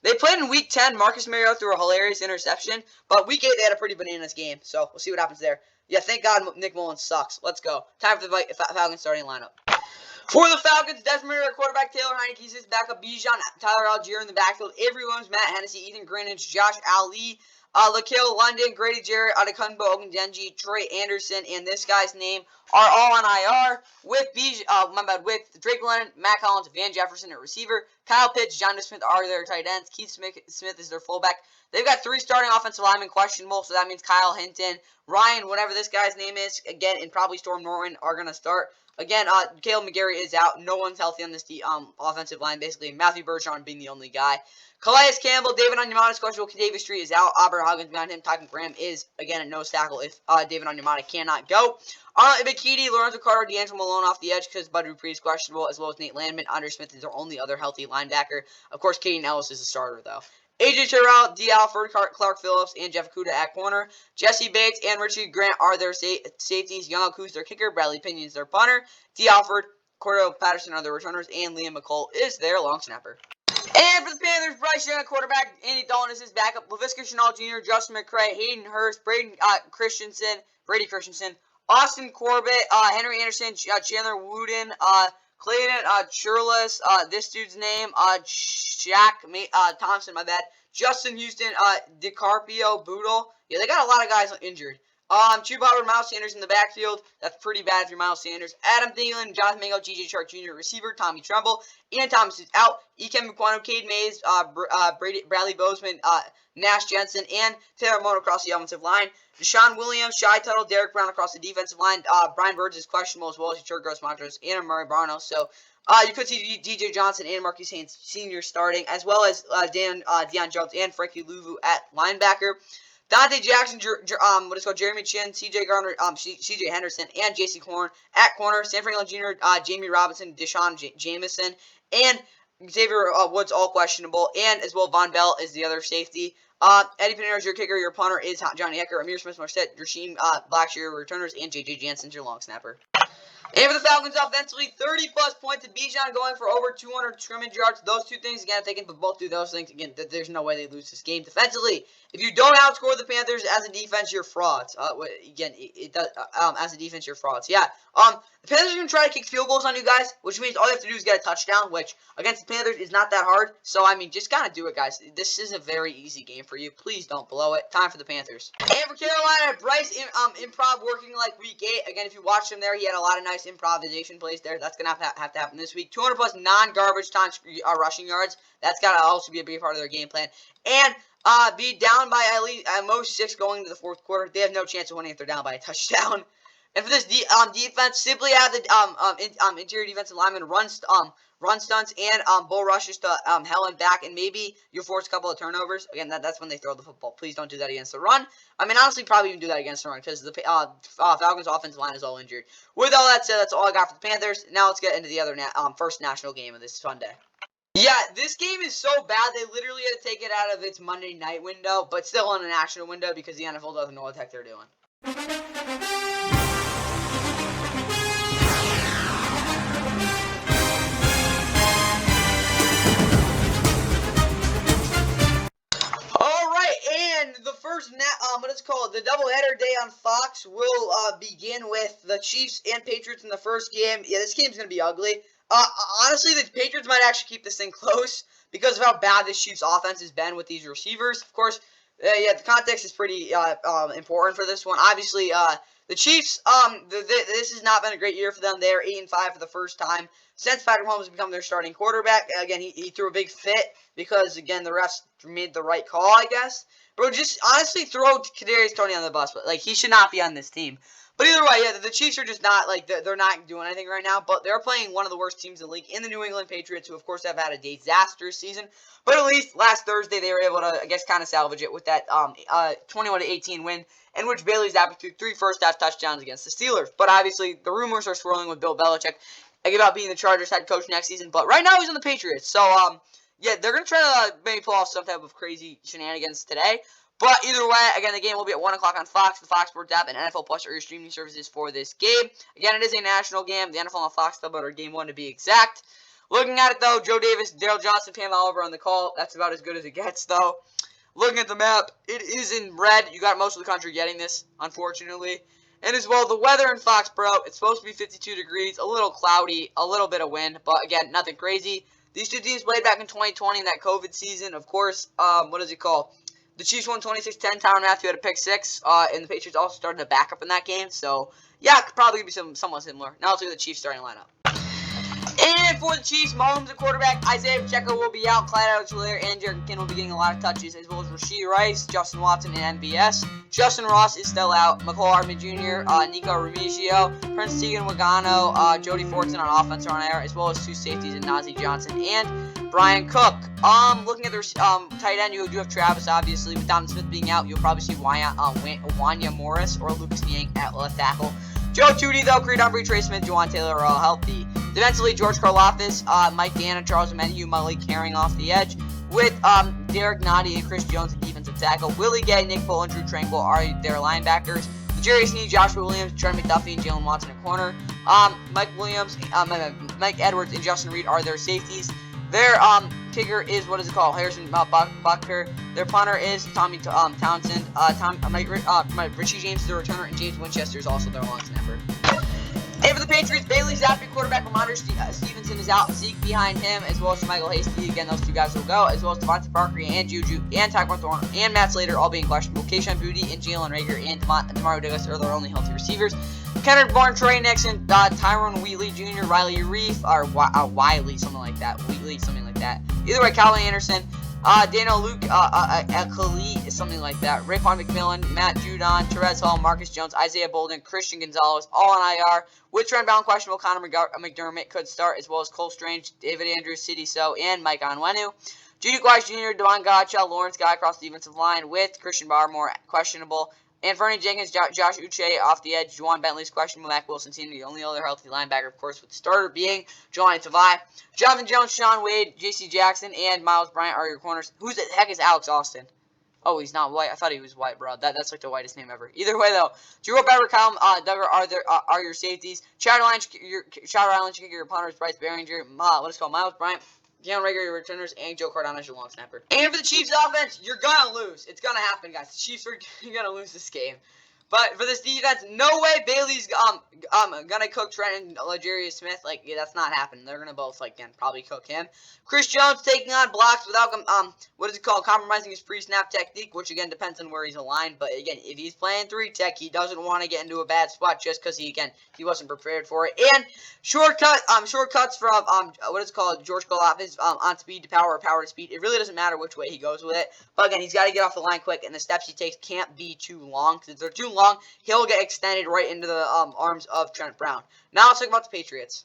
They played in week 10. Marcus Mariota threw a hilarious interception. But week 8, they had a pretty bananas game. So, we'll see what happens there. Yeah, thank God Nick Mullins sucks. Let's go. Time for the Falcons starting lineup. For the Falcons, Desmond Ridder, quarterback, Taylor Heinicke's his backup, Bijan, Tyler Algier in the backfield, Avery Williams, Matt Hennessy, Ethan Greenidge, Josh Ali, Laquel London, Grady Jarrett, Adekunbo Ogundenji, Troy Anderson, and this guy's name are all on IR with with Drake London, Matt Collins, Van Jefferson at receiver, Kyle Pitts, John Smith are their tight ends, Keith Smith is their fullback. They've got 3 starting offensive linemen questionable, so that means Kyle Hinton, Ryan, whatever this guy's name is, again, and probably Storm Norton are going to start. Again, Caleb McGarry is out. No one's healthy on this offensive line, basically. Matthew Bergeron being the only guy. Calais Campbell, David Onyemata is questionable. Davis Street is out. Aubrey Huggins behind him. Tyson Graham is, again, a nose tackle if David Onyemata cannot go. Arnold Ibikidi, Lorenzo Carter, D'Angelo Malone off the edge because Bud Dupree is questionable, as well as Nate Landman. Andre Smith is their only other healthy linebacker. Of course, Kaden Ellis is the starter, though. AJ Terrell, D. Alford, Clark Phillips, and Jeff Okudah at corner. Jesse Bates and Richie Grant are their safeties. Young Oku's their kicker. Bradley Pinion is their punter. D. Alford, Cordell Patterson are their returners. And Liam McCall is their long snapper. And for the Panthers, Bryce Young, quarterback. Andy Dalton is his backup. Laviska Shenault Jr., Justin McCray, Hayden Hurst, Brady Christensen, Austin Corbett, Henry Anderson, Chandler Wooden, Clayton Churlis, this dude's name, Jack Thompson, my bad. Justin Houston, DiCarpio, Boodle. Yeah, they got a lot of guys injured. Chuba Miles Sanders in the backfield. That's pretty bad for Miles Sanders. Adam Thielen, Jonathan Mingo, G.J. Shark Jr. receiver. Tommy Tremble. Ian Thomas is out. Ikem Mukwano, Cade Mays, Bradley Bozeman, Nash Jensen, and Taylor Mono across the offensive line. Deshaun Williams, Shy Tuttle, Derek Brown across the defensive line. Brian Burns is questionable, as well as Gross Montrose and Murray Barno. So you could see DJ Johnson and Marquis Haynes Sr. starting, as well as Deion Jones and Frankie Louvu at linebacker. Dante Jackson, Jeremy Chin, C.J. Garner, C.J. Henderson, and J.C. Horn at corner. Sam Franklin Jr., Jamie Robinson, Deshaun Jameson, and Xavier Woods all questionable, and as well Von Bell is the other safety. Eddie Pinheiro is your kicker. Your punter is Johnny Hecker. Amir Smith-Marset, Rasheem Blackshear returners, and J.J. Jansen's your long snapper. And for the Falcons offensively, 30-plus points to Bijan going for over 200 scrimmage yards. Those two things, again, if they can both do those things, again, there's no way they lose this game. Defensively, if you don't outscore the Panthers as a defense, you're frauds. Again, it does, as a defense, you're frauds. Yeah. The Panthers are going to try to kick field goals on you guys, which means all you have to do is get a touchdown, which against the Panthers is not that hard. So, I mean, just kind of do it, guys. This is a very easy game for you. Please don't blow it. Time for the Panthers. And for Carolina, Bryce improv working like week 8. Again, if you watched him there, he had a lot of nice improvisation plays there. That's going to have to happen this week. 200-plus non-garbage time rushing yards. That's got to also be a big part of their game plan. And be down by at most 6 going into the fourth quarter. They have no chance of winning if they're down by a touchdown. And for this defense, simply have the interior defensive lineman run stunts and bull rushes to hell and back, and maybe you force a couple of turnovers. Again, that's when they throw the football. Please don't do that against the run. I mean, honestly, probably even do that against the run because the Falcons' offensive line is all injured. With all that said, that's all I got for the Panthers. Now let's get into the other first national game of this Sunday. Yeah, this game is so bad, they literally had to take it out of its Monday night window, but still in a national window because the NFL doesn't know what the heck they're doing. The first, the doubleheader day on Fox will begin with the Chiefs and Patriots in the first game. Yeah, this game's going to be ugly. Honestly, the Patriots might actually keep this thing close because of how bad this Chiefs offense has been with these receivers. Of course, yeah, the context is pretty important for this one. Obviously, the Chiefs, this has not been a great year for them. They are 8-5 for the first time since Patrick Mahomes has become their starting quarterback. Again, he threw a big fit because, again, the refs made the right call, I guess. Bro, just honestly throw Kadarius Toney on the bus. But, like, he should not be on this team. But either way, yeah, the Chiefs are just not, like, they're not doing anything right now. But they're playing one of the worst teams in the league in the New England Patriots, who, of course, have had a disastrous season. But at least last Thursday, they were able to, I guess, kind of salvage it with that 21-18 win, in which Bailey Zappi threw 3 first-half touchdowns against the Steelers. But obviously, the rumors are swirling with Bill Belichick about being the Chargers head coach next season. But right now, he's on the Patriots. So, yeah, they're going to try to maybe pull off some type of crazy shenanigans today. But either way, again, the game will be at 1 o'clock on Fox, the Fox Sports app, and NFL Plus are your streaming services for this game. Again, it is a national game. The NFL on Fox doubleheader game 1 to be exact. Looking at it, though, Joe Davis, Daryl Johnson, Pam Oliver on the call. That's about as good as it gets, though. Looking at the map, it is in red. You got most of the country getting this, unfortunately. And as well, the weather in Foxborough, it's supposed to be 52 degrees, a little cloudy, a little bit of wind, but again, nothing crazy. These two teams played back in 2020 in that COVID season. Of course, what is it called? The Chiefs won 26-10. Tyrann Mathieu had a pick 6, and the Patriots also started a backup in that game. So, yeah, it could probably be somewhat similar. Now let's look at the Chiefs starting lineup. And for the Chiefs, Mahomes at quarterback, Isaiah Pacheco will be out, Clyde Edwards-Helaire and Jerick McKinnon will be getting a lot of touches, as well as Rashee Rice, Justin Watson, and MVS. Justin Ross is still out, McCall Hardman Jr., Nico Remigio, Prince Tegan Wagano, Jody Fortson on offense or on air, as well as 2 safeties in Najee Johnson and Brian Cook. Looking at their tight end, you do have Travis, obviously. With Donovan Smith being out, you'll probably see Wanya Morris or Lucas Niang at left tackle. Joe Tucci, though, Creed Humphrey, Trey Smith, Juwan Taylor are all healthy. Defensively, George Karlaftis, Mike Gannon, Charles Omenihu, Malik carrying off the edge, with Derek Nottie and Chris Jones at defensive tackle. Willie Gay, Nick Poole, and Drew Tranquil are their linebackers. Jerry Sneed, Joshua Williams, Trent McDuffie, and Jalen Watson at corner. Mike Edwards, and Justin Reed are their safeties. Their kicker is, Harrison Bucker. Their punter is Tommy Townsend. Richie James is the returner, and James Winchester is also their long snapper. And for the Patriots, Bailey Zappi, quarterback, Ramondre Stevenson is out. Zeke behind him, as well as Michael Hasty. Again, those 2 guys will go, as well as Devontae Parker and Juju and Tyquan Thornton and Matt Slater all being questionable. Keyshawn Boutte and Jalen Reagor and Demario Douglas are their only healthy receivers. Kenneth Bourne, Trey Nixon, Tyrone Wheatley Jr., Riley Reef, or Wiley, something like that. Wheatley, something like that. Either way, Calvin Anderson, Daniel Luke, Khalil, something like that. Raekwon McMillan, Matt Judon, Terez Hall, Marcus Jones, Isaiah Bolden, Christian Gonzalez, all on IR. With Trent Brown questionable, Connor McDermott could start, as well as Cole Strange, David Andrews, Sidney So, and Mike Onwenu. Judy Weiss Jr., Devon Godchell, Lawrence Guy across the defensive line with Christian Barmore questionable. And Fernie Jenkins, Josh Uche off the edge. Juwan Bentley's questionable. Mac Wilson Sr., the only other healthy linebacker, of course, with the starter being Jelani Tavai. Jonathan Jones, Sean Wade, J.C. Jackson, and Miles Bryant are your corners. Who the heck is Alex Austin? Oh, he's not white. I thought he was white, bro. That's like the whitest name ever. Either way, though, Drew Bever, Kyle Duggar are your safeties. Chad Island, your punters. Bryce Behringer, Miles Bryant, Deion Rager, your returners, and Joe Cardano, your long snapper. And for the Chiefs offense, you're gonna lose. It's gonna happen, guys. The Chiefs are gonna lose this game. But for this defense, no way Bailey's gonna cook Trent and L'Jarius Smith. Like, yeah, that's not happening. They're gonna both probably cook him. Chris Jones taking on blocks without compromising his pre-snap technique, which again depends on where he's aligned. But again, if he's playing 3-tech, he doesn't want to get into a bad spot just because he wasn't prepared for it. And shortcuts from George Kalafis on speed to power or power to speed. It really doesn't matter which way he goes with it. But again, he's got to get off the line quick, and the steps he takes can't be too long because if they're too long, he'll get extended right into the arms of Trent Brown. Now let's talk about the Patriots.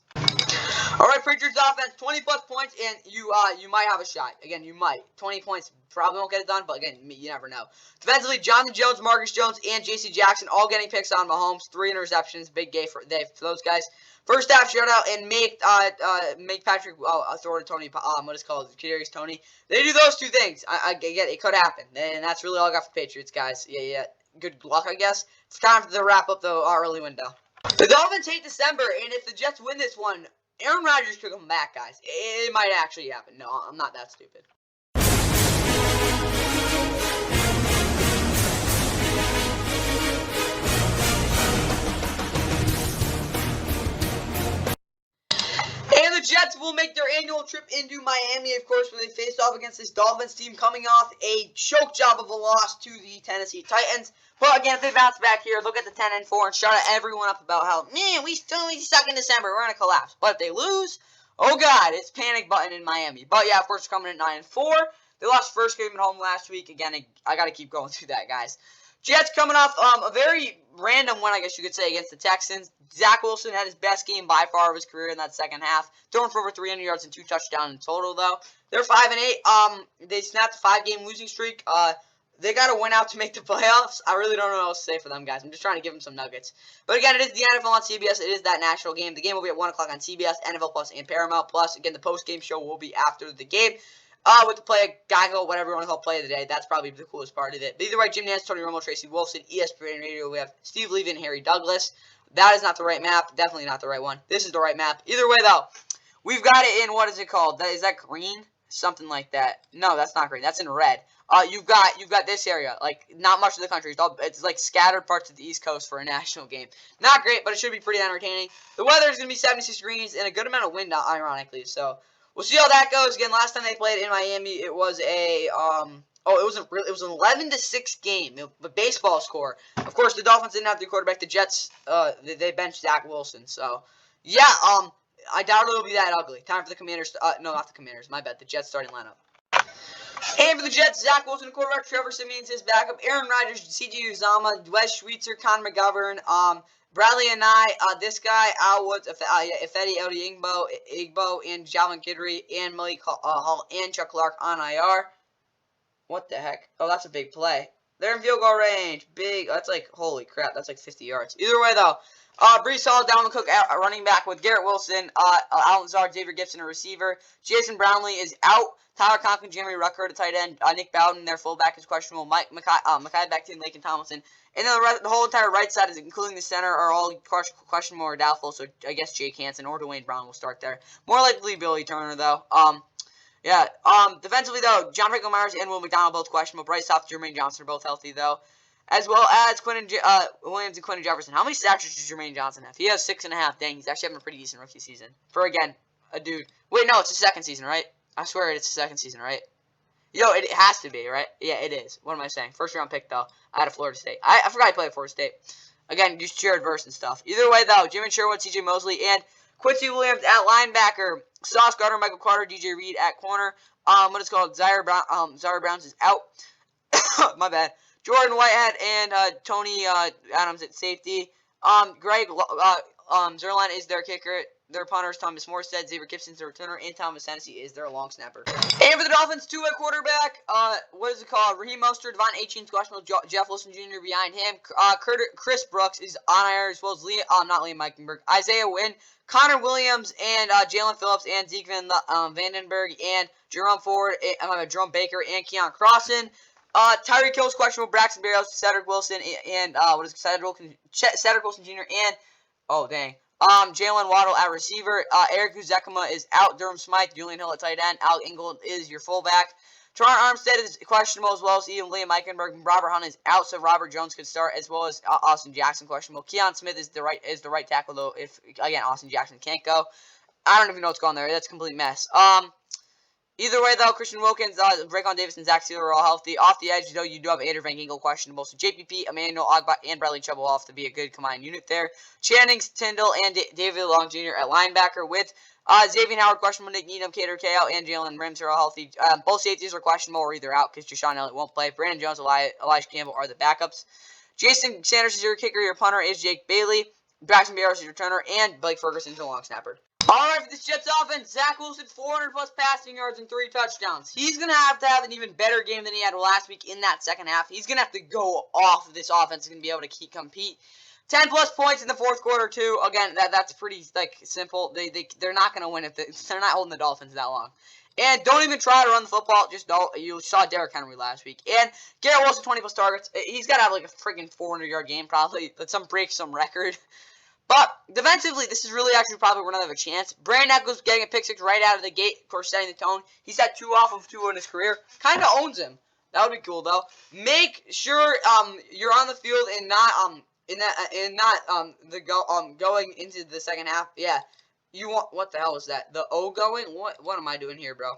All right, Patriots offense, 20-plus points, and you might have a shot. Again, you might. 20 points probably won't get it done, but again, you never know. Defensively, Jonathan Jones, Marcus Jones, and J.C. Jackson all getting picks on Mahomes. 3 interceptions, big day for those guys. First half shutout and make Patrick throw to Tony. Kadarius Toney. They do those two things. I get it. It could happen, and that's really all I got for Patriots, guys. Yeah. Good luck, I guess. It's time to wrap up the early window. The Dolphins hate December, and if the Jets win this one, Aaron Rodgers could come back, guys. It might actually happen. No, I'm not that stupid. And the Jets will make their annual trip into Miami, of course, when they face off against this Dolphins team coming off a choke job of a loss to the Tennessee Titans. But again, if they bounce back here, look at the 10-4 and shout at everyone up about how, man, we suck in December. We're going to collapse. But if they lose, oh, God, it's panic button in Miami. But, yeah, of course, coming in 9-4. They lost first game at home last week. Again, I got to keep going through that, guys. Jets coming off a very random win, I guess you could say, against the Texans. Zach Wilson had his best game by far of his career in that second half, throwing for over 300 yards and 2 touchdowns in total, though. They're 5-8. They snapped a 5-game losing streak. They got to win out to make the playoffs. I really don't know what else to say for them, guys. I'm just trying to give them some nuggets. But again, it is the NFL on CBS. It is that national game. The game will be at 1 o'clock on CBS, NFL Plus, and Paramount Plus. Again, the post-game show will be after the game. With the play, Geico, whatever you want to call play of the day. That's probably the coolest part of it. But either way, Jim Nance, Tony Romo, Tracy Wolfson, ESPN Radio. We have Steve Levy and Harry Douglas. That is not the right map. Definitely not the right one. This is the right map. Either way, though, we've got it in, what is it called? Is that green? Something like that. No, that's not green. That's in red. You've got this area. Like, not much of the country. It's like scattered parts of the East Coast for a national game. Not great, but it should be pretty entertaining. The weather is going to be 76 degrees and a good amount of wind, ironically. So, we'll see how that goes. Again, last time they played in Miami, it was a, it was an 11-6 game. The baseball score. Of course, the Dolphins didn't have their quarterback. The Jets, they benched Zach Wilson. So, yeah, I doubt it'll be that ugly. Time for the Commanders. No, not the Commanders. My bad. The Jets starting lineup. And for the Jets, Zach Wilson, quarterback. Trevor Siemian's his backup. Aaron Rodgers, C.J. Uzomah, Wes Schweitzer, Connor McGovern, Bradley and this guy, Al Woods, Ifedi Igbo, and Jalvin Kidry, and Malik Hall, and Chuck Clark on IR. What the heck? Oh, that's a big play. They're in field goal range. Big. That's like, holy crap, that's like 50 yards. Either way, though, Brees Hall, Dalvin Cook, running back with Garrett Wilson, Alan Lazard, Xavier Gibson, a receiver. Jason Brownlee is out. Tyler Conklin, Jeremy Rucker, the tight end. Nick Bowden, their fullback, is questionable. Makai Becton, Laken Tomlinson. And then the whole entire right side, including the center, are all questionable or doubtful. So I guess Jake Hansen or Dwayne Brown will start there. More likely Billy Turner, though. Defensively, though, John Franklin Myers and Will McDonald both questionable. Bryce Huff, Jermaine Johnson are both healthy, though. As well as Williams and Quentin Jefferson. How many sacks does Jermaine Johnson have? He has 6.5. Dang, he's actually having a pretty decent rookie season. For, again, a dude. Wait, no, it's his second season, right? I swear it's the second season, right? Yo, it has to be, right? Yeah, it is. What am I saying? First round pick, though, out of Florida State. I forgot he played at Florida State. Again, just cheer adverse and stuff. Either way, though, Jimmy Sherwood, C.J. Mosley, and Quincy Williams at linebacker. Sauce Gardner, Michael Carter, D.J. Reed at corner. Zaire Browns is out. My bad. Jordan Whitehead and Tony Adams at safety. Greg Zerline is their kicker. their punters, Thomas Morstead, Xavier Gibson's their returner, and Thomas Hennessy is their long snapper. And for the Dolphins, two at quarterback, what is it called? Raheem Mostert, Devon Achine's questionable, Jeff Wilson Jr. behind him. Chris Brooks is on IR, as well as not Liam Eichenberg, Isaiah Wynn, Connor Williams, and Jalen Phillips, and Zeke Vandenberg, and Jerome Baker, and Keon Crossan. Tyreek Hill's questionable, Braxton Berrios, Cedric Wilson, and Cedric Wilson Jr. and Jalen Waddle at receiver. Eric Uzekama is out. Durham Smythe, Julian Hill at tight end. Al Ingold is your fullback. Teron Armstead is questionable, as well as Liam Eichenberg. Robert Hunt is out, so Robert Jones could start, as well as Austin Jackson questionable. Keon Smith is the right tackle, though. If again Austin Jackson can't go, I don't even know what's going on there. That's a complete mess. Either way, though, Christian Wilkins, Raekwon Davis, and Zach Sealer are all healthy. Off the edge, though, you do have Ader Van Ginkel questionable. So JPP, Emmanuel Ogbah, and Bradley Chubb will have to be a good combined unit there. Channings, Tyndall, and David Long Jr. at linebacker with Xavier Howard questionable, Nick Needham, Cater Kao, and Jalen Rims are all healthy. Both safeties are questionable or either out because Deshaun Elliott won't play. Brandon Jones, Elijah Campbell are the backups. Jason Sanders is your kicker. Your punter is Jake Bailey. Braxton Berrios is your returner, and Blake Ferguson is the long snapper. Alright, for this Jets offense, Zach Wilson, 400-plus passing yards and 3 touchdowns. He's going to have an even better game than he had last week in that second half. He's going to have to go off of this offense. He's going to be able to compete. 10-plus points in the fourth quarter, too. Again, that's pretty, simple. They're not going to win if they're not holding the Dolphins that long. And don't even try to run the football. Just don't. You saw Derrick Henry last week. And Garrett Wilson, 20-plus targets. He's got to have, a freaking 400-yard game, probably. Let break some record. But defensively, this is really actually probably where another have a chance. Brandon Echols getting a pick six right out of the gate, of course, setting the tone. He's had 2 off of 2 in his career. Kind of owns him. That would be cool, though. Make sure you're on the field and going into the second half. Yeah, you want what the hell is that? The O going? What am I doing here, bro?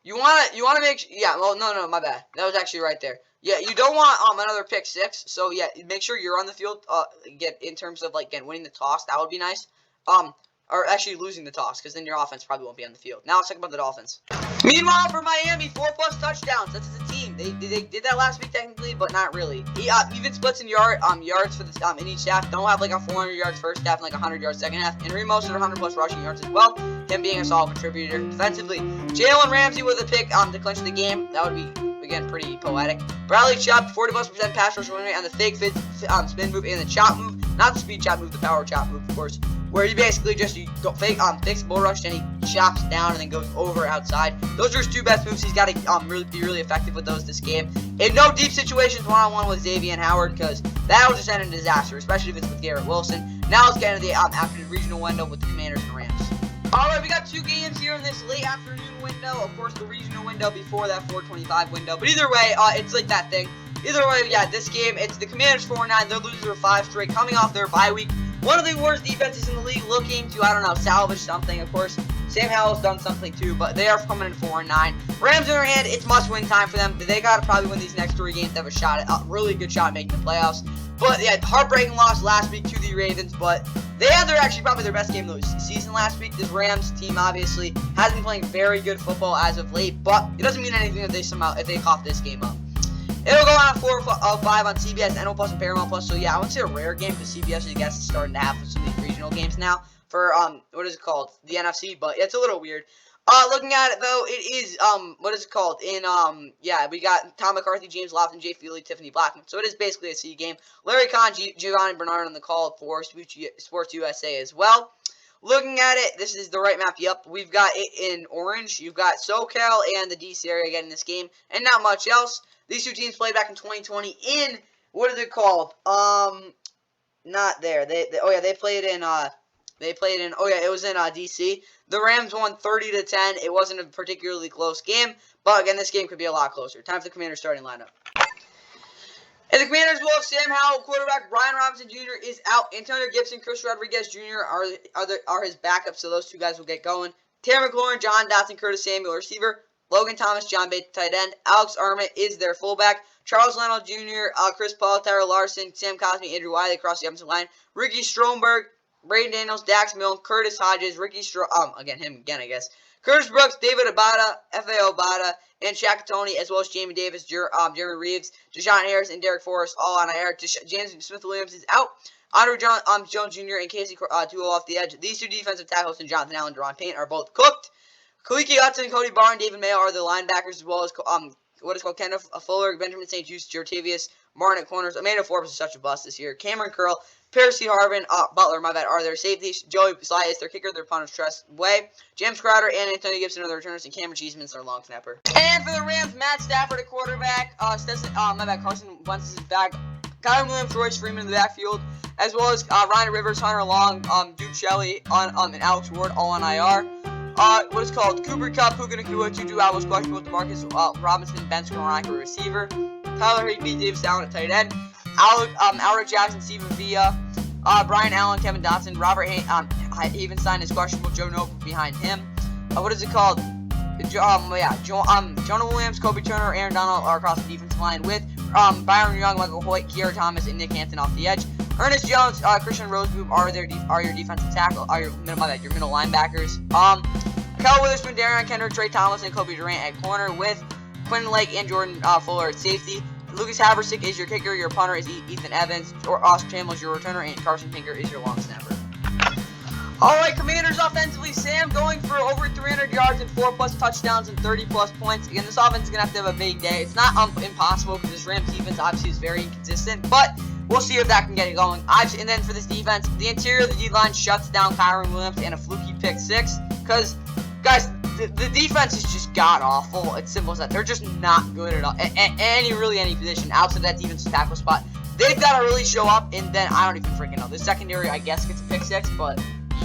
You wanna make yeah. Well, no, my bad. That was actually right there. Yeah, you don't want another pick six. So yeah, make sure you're on the field. Get in terms of winning the toss. That would be nice. Or actually losing the toss, because then your offense probably won't be on the field. Now let's talk about the Dolphins. Meanwhile, for Miami, 4+ touchdowns. That's a team. They did that last week technically, but not really. Even splits in yards for the in each half. Don't have a 400 yards first half and 100 yards second half. And Mostert 100+ rushing yards as well. Him being a solid contributor defensively. Jalen Ramsey with a pick to clinch the game. That would be again pretty poetic. Bradley Chubb 40+% pass rush rate on the fake spin move and the chop move, not the speed chop move, the power chop move, of course. Where you basically just fakes bull rush and he chops down and then goes over outside. Those are his 2 best moves. He's got to be really effective with those this game. In no deep situations, one-on-one with Xavier Howard, because that'll just end in disaster, especially if it's with Garrett Wilson. Now let's get into the afternoon regional window with the Commanders and Rams. Alright, we got 2 games here in this late afternoon window. Of course, the regional window before that 4:25 window. But either way, it's like that thing. Either way, yeah, this game, it's the Commanders 4-9. They're losing their 5 straight, coming off their bye week. One of the worst defenses in the league, looking to, salvage something. Of course, Sam Howell's done something too, but they are coming in 4-9. Rams, on the other hand, it's must-win time for them. They got to probably win these next 3 games to have a really good shot at making the playoffs. But, yeah, heartbreaking loss last week to the Ravens, but they had probably their best game of the season last week. This Rams team, obviously, has been playing very good football as of late, but it doesn't mean anything if they cough this game up. It'll go on 4 or 5 on CBS, NO Plus, and Paramount Plus. So yeah, I wouldn't say a rare game because CBS, I guess, is starting to have some of these regional games now for what is it called? The NFC, but it's a little weird. Looking at it though, it is what is it called? Yeah, we got Tom McCarthy, James Lofton, Jay Feely, Tiffany Blackman. So it is basically a C game. Larry Kahn, Giovanni Bernard on the call for Sports USA as well. Looking at it, this is the right map. Yep, we've got it in orange. You've got SoCal and the DC area getting this game, and not much else. These 2 teams played back in 2020 in, what is it called? Not there. They played in, it was in DC. The Rams won 30-10. It wasn't a particularly close game, but again, this game could be a lot closer. Time for the Commanders starting lineup. And the Commanders will have Sam Howell, quarterback. Brian Robinson Jr. is out. Antonio Gibson, Chris Rodriguez Jr. are his backups, so those 2 guys will get going. Terry McLaurin, John Dotson, Curtis Samuel, receiver. Logan Thomas, John Bates, tight end. Alex Armit is their fullback. Charles Leno Jr., Chris Paul, Tyler Larson, Sam Cosmi, Andrew Wiley across the offensive line. Ricky Stromberg, Braden Daniels, Dax Milne, Curtis Hodges, Curtis Brooks, David Abada, F.A. Obada, and Shaq Tony, as well as Jamie Davis, Jeremy Reeves, Deshaun Harris, and Derek Forrest, all on IR. James Smith-Williams is out. Andre Jones Jr. and Casey Tuo off the edge. These two defensive tackles, and Jonathan Allen and Deron Payne, are both cooked. Kaliki Hudson, Cody Barr, and David Mayo are the linebackers, as well as what is called Kenneth Fuller, Benjamin St. Juste, Jortavius Martin at corners. Amanda Forbes is such a bust this year. Cameron Curl, Percy Harvin, Butler, are their safeties. Joey Sly is their kicker, their punter, Trust Way. James Crowder and Antonio Gibson are their returners, and Cameron Cheeseman's their long snapper. And for the Rams, Matt Stafford at quarterback. Carson Wentz is back. Kyler Williams, Royce Freeman in the backfield, as well as Ryan Rivers, Hunter Long, Duke Shelley, and Alex Ward, all on IR. What is called Cooper Kupp, Puka Nacua, Juju was questionable with DeMarcus Robinson, Ben Skoranek, receiver. Tyler Higbee, Davis Allen at tight end. Alric Jackson, Steven Villa, Brian Allen, Kevin Dotson, Robert Havenstein is questionable. Joe Noble behind him. What is it called? Jonah Williams, Kobe Turner, Aaron Donald are across the defensive line with Byron Young, Michael Hoyt, Kiera Thomas, and Nick Hampton off the edge. Ernest Jones, Christian Roseboob are your defensive tackle, your middle linebackers. Kel Witherspoon, Darian Kendrick, Trey Thomas, and Kobe Durant at corner with Quentin Lake and Jordan Fuller at safety. Lucas Haversick is your kicker, your punter is Ethan Evans, or Austin Chandler is your returner, and Carson Pinker is your long snapper. Alright, Commanders offensively, Sam going for over 300 yards and 4+ touchdowns and 30+ points. Again, this offense is going to have a big day. It's not impossible because this Rams defense obviously is very inconsistent, but we'll see if that can get it going. And then for this defense, the interior of the D-line shuts down Kyron Williams and a fluky pick six because, guys, the defense is just god-awful. It's simple as that. They're just not good at all. Any position outside that defensive tackle spot. They've got to really show up, and then I don't even freaking know. The secondary, I guess, gets a pick six, but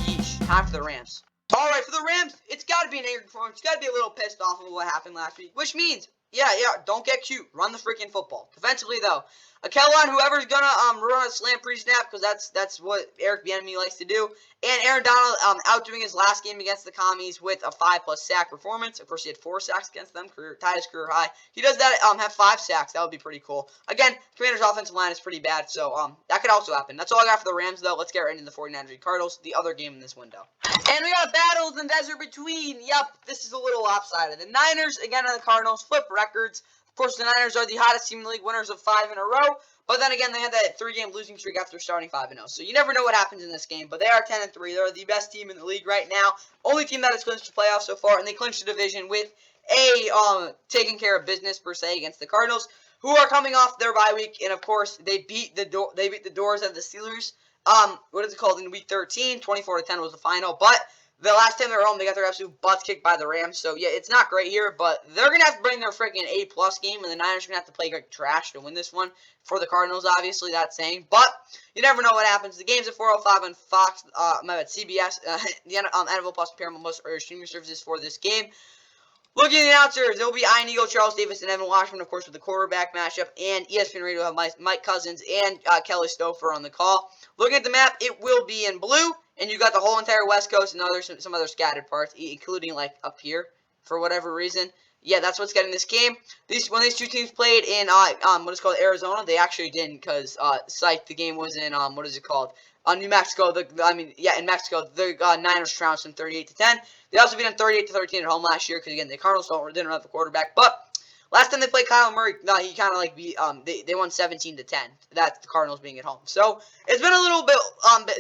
yeesh. Time for the Rams. Alright, for the Rams, it's got to be an angry performance. It's got to be a little pissed off of what happened last week, which means, yeah, don't get cute. Run the freaking football. Defensively, though, Kellen, whoever's gonna run a slam pre-snap, because that's what Eric Bieniemy likes to do. And Aaron Donald outdoing his last game against the Commies with a 5+ sack performance. Of course, he had 4 sacks against them, tied his career high. He does that, have 5 sacks. That would be pretty cool. Again, Commanders' offensive line is pretty bad, so that could also happen. That's all I got for the Rams, though. Let's get right into the 49ers and Cardinals, the other game in this window. And we got a battle in the desert between. Yep, this is a little lopsided. The Niners again and the Cardinals flip records. Of course, the Niners are the hottest team in the league, winners of 5 in a row. But then again, they had that 3-game losing streak after starting 5-0. So you never know what happens in this game. But they are 10-3. They're the best team in the league right now. Only team that has clinched the playoffs so far, and they clinched the division with a taking care of business per se against the Cardinals, who are coming off their bye week. And of course, they beat the doors of the Steelers. What is it called in week 13? 24-10 was the final. But the last time they were home, they got their absolute butts kicked by the Rams. So, yeah, it's not great here, but they're going to have to bring their freaking A+ game, and the Niners are going to have to play like trash to win this one. For the Cardinals, obviously, that's saying. But you never know what happens. The game's at 4:05 on Fox, CBS, the NFL Plus Paramount Plus or streaming services for this game. Looking at the announcers, there will be Ian Eagle, Charles Davis, and Evan Washburn, of course, with the quarterback matchup. And ESPN Radio will have Mike Cousins and Kelly Stouffer on the call. Looking at the map, it will be in blue. And you got the whole entire West Coast and some other scattered parts, including, like, up here, for whatever reason. Yeah, that's what's getting this game. When these two teams played in, what is called Arizona, they actually didn't, because, the game was in, New Mexico. In Mexico, the Niners trounced them 38-10. They also beat them 38-13 at home last year, because, again, the Cardinals didn't have the quarterback. But last time they played Kyler Murray, he kind of, like, they won 17-10. That's the Cardinals being at home. So, it's been a little bit,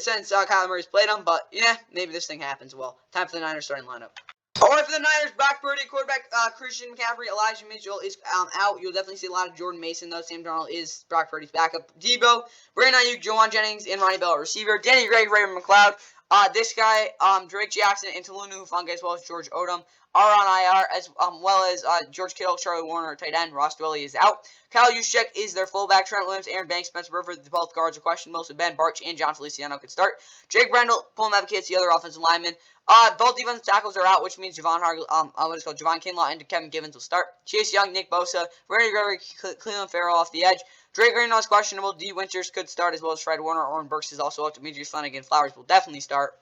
since Kyler Murray's played them, but, yeah, maybe this thing happens well. Time for the Niners starting lineup. Alright, for the Niners, Brock Purdy, quarterback, Christian McCaffrey, Elijah Mitchell is out. You'll definitely see a lot of Jordan Mason, though. Sam Darnold is Brock Purdy's backup. Debo, Brandon Ayuk, Jawan Jennings, and Ronnie Bell, receiver. Danny Gregg, Raymond McLeod. This guy, Drake Jackson, and Talunu Hufanga, as well as George Odom, are on IR, as well as George Kittle, Charlie Warner, tight end. Ross Dwelly is out. Kyle Juszczyk is their fullback. Trent Williams, Aaron Banks, Spencer Burford, both guards are questionable. So Ben Barch and John Feliciano could start. Jake Brendel, Pullman Advocates, the other offensive lineman. Both defensive tackles are out, which means Javon Kinlaw and Kevin Givens will start. Chase Young, Nick Bosa, Randy Gregory, Cleveland Farrell off the edge. Drake Greenlaw is questionable. D. Winters could start, as well as Fred Warner. Oren Burks is also out. Demetrius Flanagan Flowers will definitely start.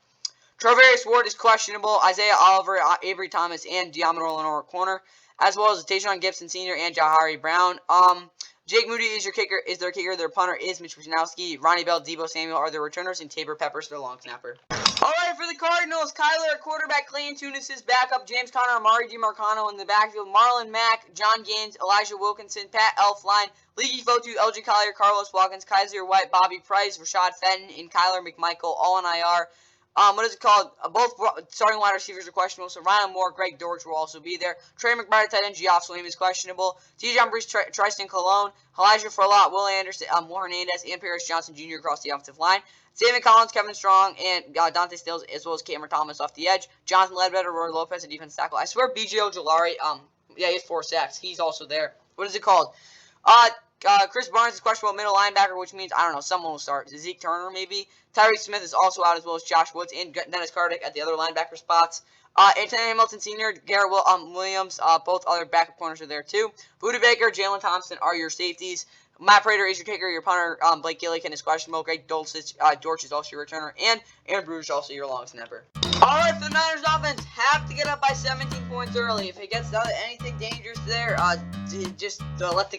Travarius Ward is questionable. Isaiah Oliver, Avery Thomas, and Diamond Lenore corner, as well as Tayshaun Gibson Sr. and Jahari Brown. Jake Moody is your kicker. Is their kicker. Their punter is Mitch Wisnowski. Ronnie Bell, Debo Samuel are their returners, and Tabor Peppers their long snapper. All right, for the Cardinals, Kyler at quarterback, Clayton Tunis is backup, James Conner, Amari DiMarcano in the backfield, Marlon Mack, John Gaines, Elijah Wilkinson, Pat Elfline, Leaky Fotu, LG Collier, Carlos Watkins, Kaiser White, Bobby Price, Rashad Fenton, and Kyler McMichael, all on IR. What is it called? Both starting wide receivers are questionable, so Ryan Moore, Greg Dortch will also be there. Trey McBride, tight end, Geoff Swaim is questionable. T.J. Brees, Tristan Colon, Elijah Furlot, Will Anderson, Will Hernandez, and Paris Johnson Jr. across the offensive line. David Collins, Kevin Strong, and Dante Stills, as well as Cameron Thomas off the edge. Jonathan Ledbetter, Roy Lopez, a defense tackle. I swear B.J. Ojolari, yeah, he has 4 sacks. He's also there. What is it called? Chris Barnes is questionable middle linebacker, which means, I don't know, someone will start. Zeke Turner, maybe. Tyreek Smith is also out, as well as Josh Woods and Dennis Cardick at the other linebacker spots. Anthony Hamilton Sr., Garrett Williams, both other backup corners are there too. Budda Baker, Jalen Thompson are your safeties. Matt Prater is your kicker. Your punter, Blake Gillikin, is questionable. Greg Dortch is also your returner. And Aaron Bruges is also your long snapper. All right, for the Niners offense, have to get up by 17 points early. If it gets down to anything dangerous there, just let the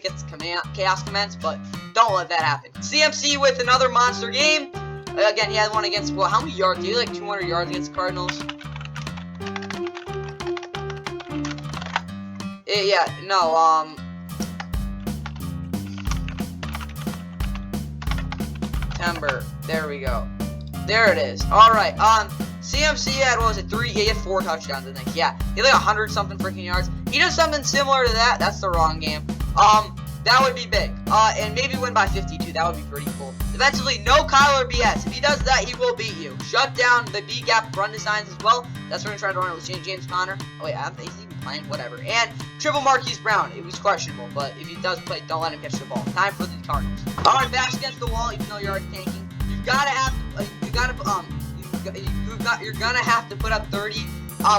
chaos commence, but don't let that happen. CMC with another monster game. Again, he had one against, well, how many yards? He had like 200 yards against the Cardinals. September. There we go. There it is. All right. CMC had, what was it, 3? He had 4 touchdowns, I think. Yeah. He had like 100-something freaking yards. He does something similar to that. That's the wrong game. That would be big. And maybe win by 52. That would be pretty cool. Defensively, no Kyler BS. If he does that, he will beat you. Shut down the B-gap run designs as well. That's what we're going to try to run it with James Conner. Oh, yeah. He's even playing. Whatever. And triple Marquise Brown. It was questionable. But if he does play, don't let him catch the ball. Time for the Cardinals. All right, backs against the wall, even though you're already tanking. You're gonna have to put up 30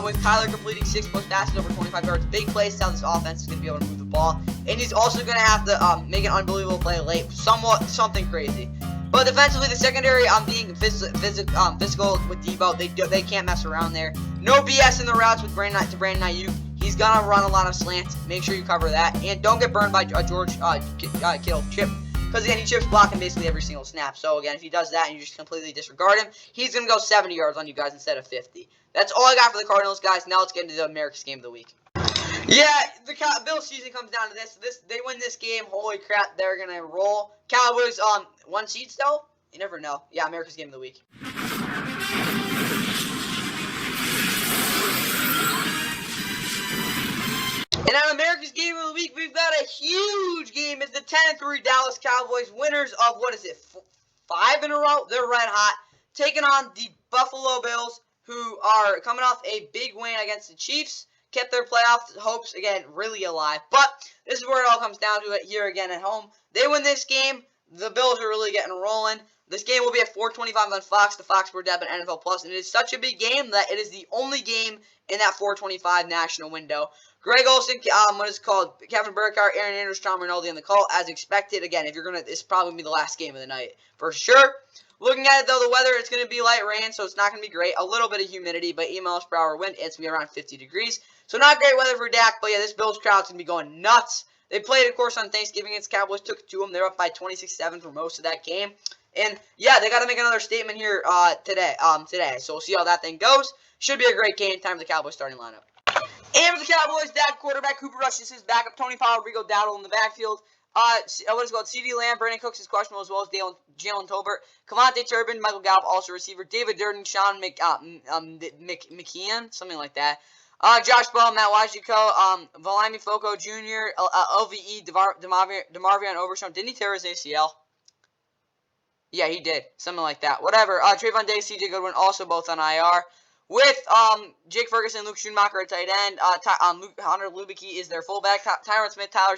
with Kyler completing 6 plus passes over 25 yards. Big plays. How this offense is gonna be able to move the ball, and he's also gonna have to make an unbelievable play late, something crazy. But defensively, the secondary being physical with Debo, they can't mess around there. No BS in the routes with Brandon Ayuk. He's gonna run a lot of slants. Make sure you cover that, and don't get burned by George Kittle chip. Because, again, he chips blocking basically every single snap. So, again, if he does that and you just completely disregard him, he's going to go 70 yards on you guys instead of 50. That's all I got for the Cardinals, guys. Now let's get into the America's Game of the Week. Yeah, the Bills season comes down to this. They win this game. Holy crap, they're going to roll. Cowboys, 1 seed still? You never know. Yeah, America's Game of the Week. And on America's Game of the Week, we've got a huge game. It's the 10-3 Dallas Cowboys, winners of, 5 in a row? They're red hot, taking on the Buffalo Bills, who are coming off a big win against the Chiefs. Kept their playoff hopes, again, really alive. But this is where it all comes down to it here again at home. They win this game. The Bills are really getting rolling. This game will be at 4:25 on Fox, the Fox Sports app, and NFL Plus. And it is such a big game that it is the only game in that 4:25 national window. Greg Olsen, Kevin Burkhardt, Aaron Andrews, Tom Rinaldi on the call, as expected. Again, this probably be the last game of the night for sure. Looking at it, though, the weather, it's going to be light rain, so it's not going to be great. A little bit of humidity, but 8 miles per hour wind. It's going to be around 50 degrees. So not great weather for Dak, but yeah, this Bills crowd's going to be going nuts. They played, of course, on Thanksgiving against Cowboys, took it to them. They're up by 26-7 for most of that game. And, yeah, they got to make another statement here today. So we'll see how that thing goes. Should be a great game. Time for the Cowboys starting lineup. And for the Cowboys, Dak quarterback, Cooper Rush is his backup. Tony Pollard, Rico Dowdle in the backfield. CeeDee Lamb, Brandon Cooks is questionable, as well as Jalen Tolbert. Cavante Turbin, Michael Gallup, also receiver. David Durden, Sean McKeon, something like that. Josh Bell, Matt Wajiko, Valami Foco Jr., LVE, DeMarvion Overshown. Didn't he tear his ACL? Yeah, he did. Something like that. Whatever. Trayvon Diggs, CJ Goodwin, also both on IR. With Jake Ferguson, Luke Schoonmaker at tight end. Hunter Lubicki is their fullback. Tyron Smith, Tyler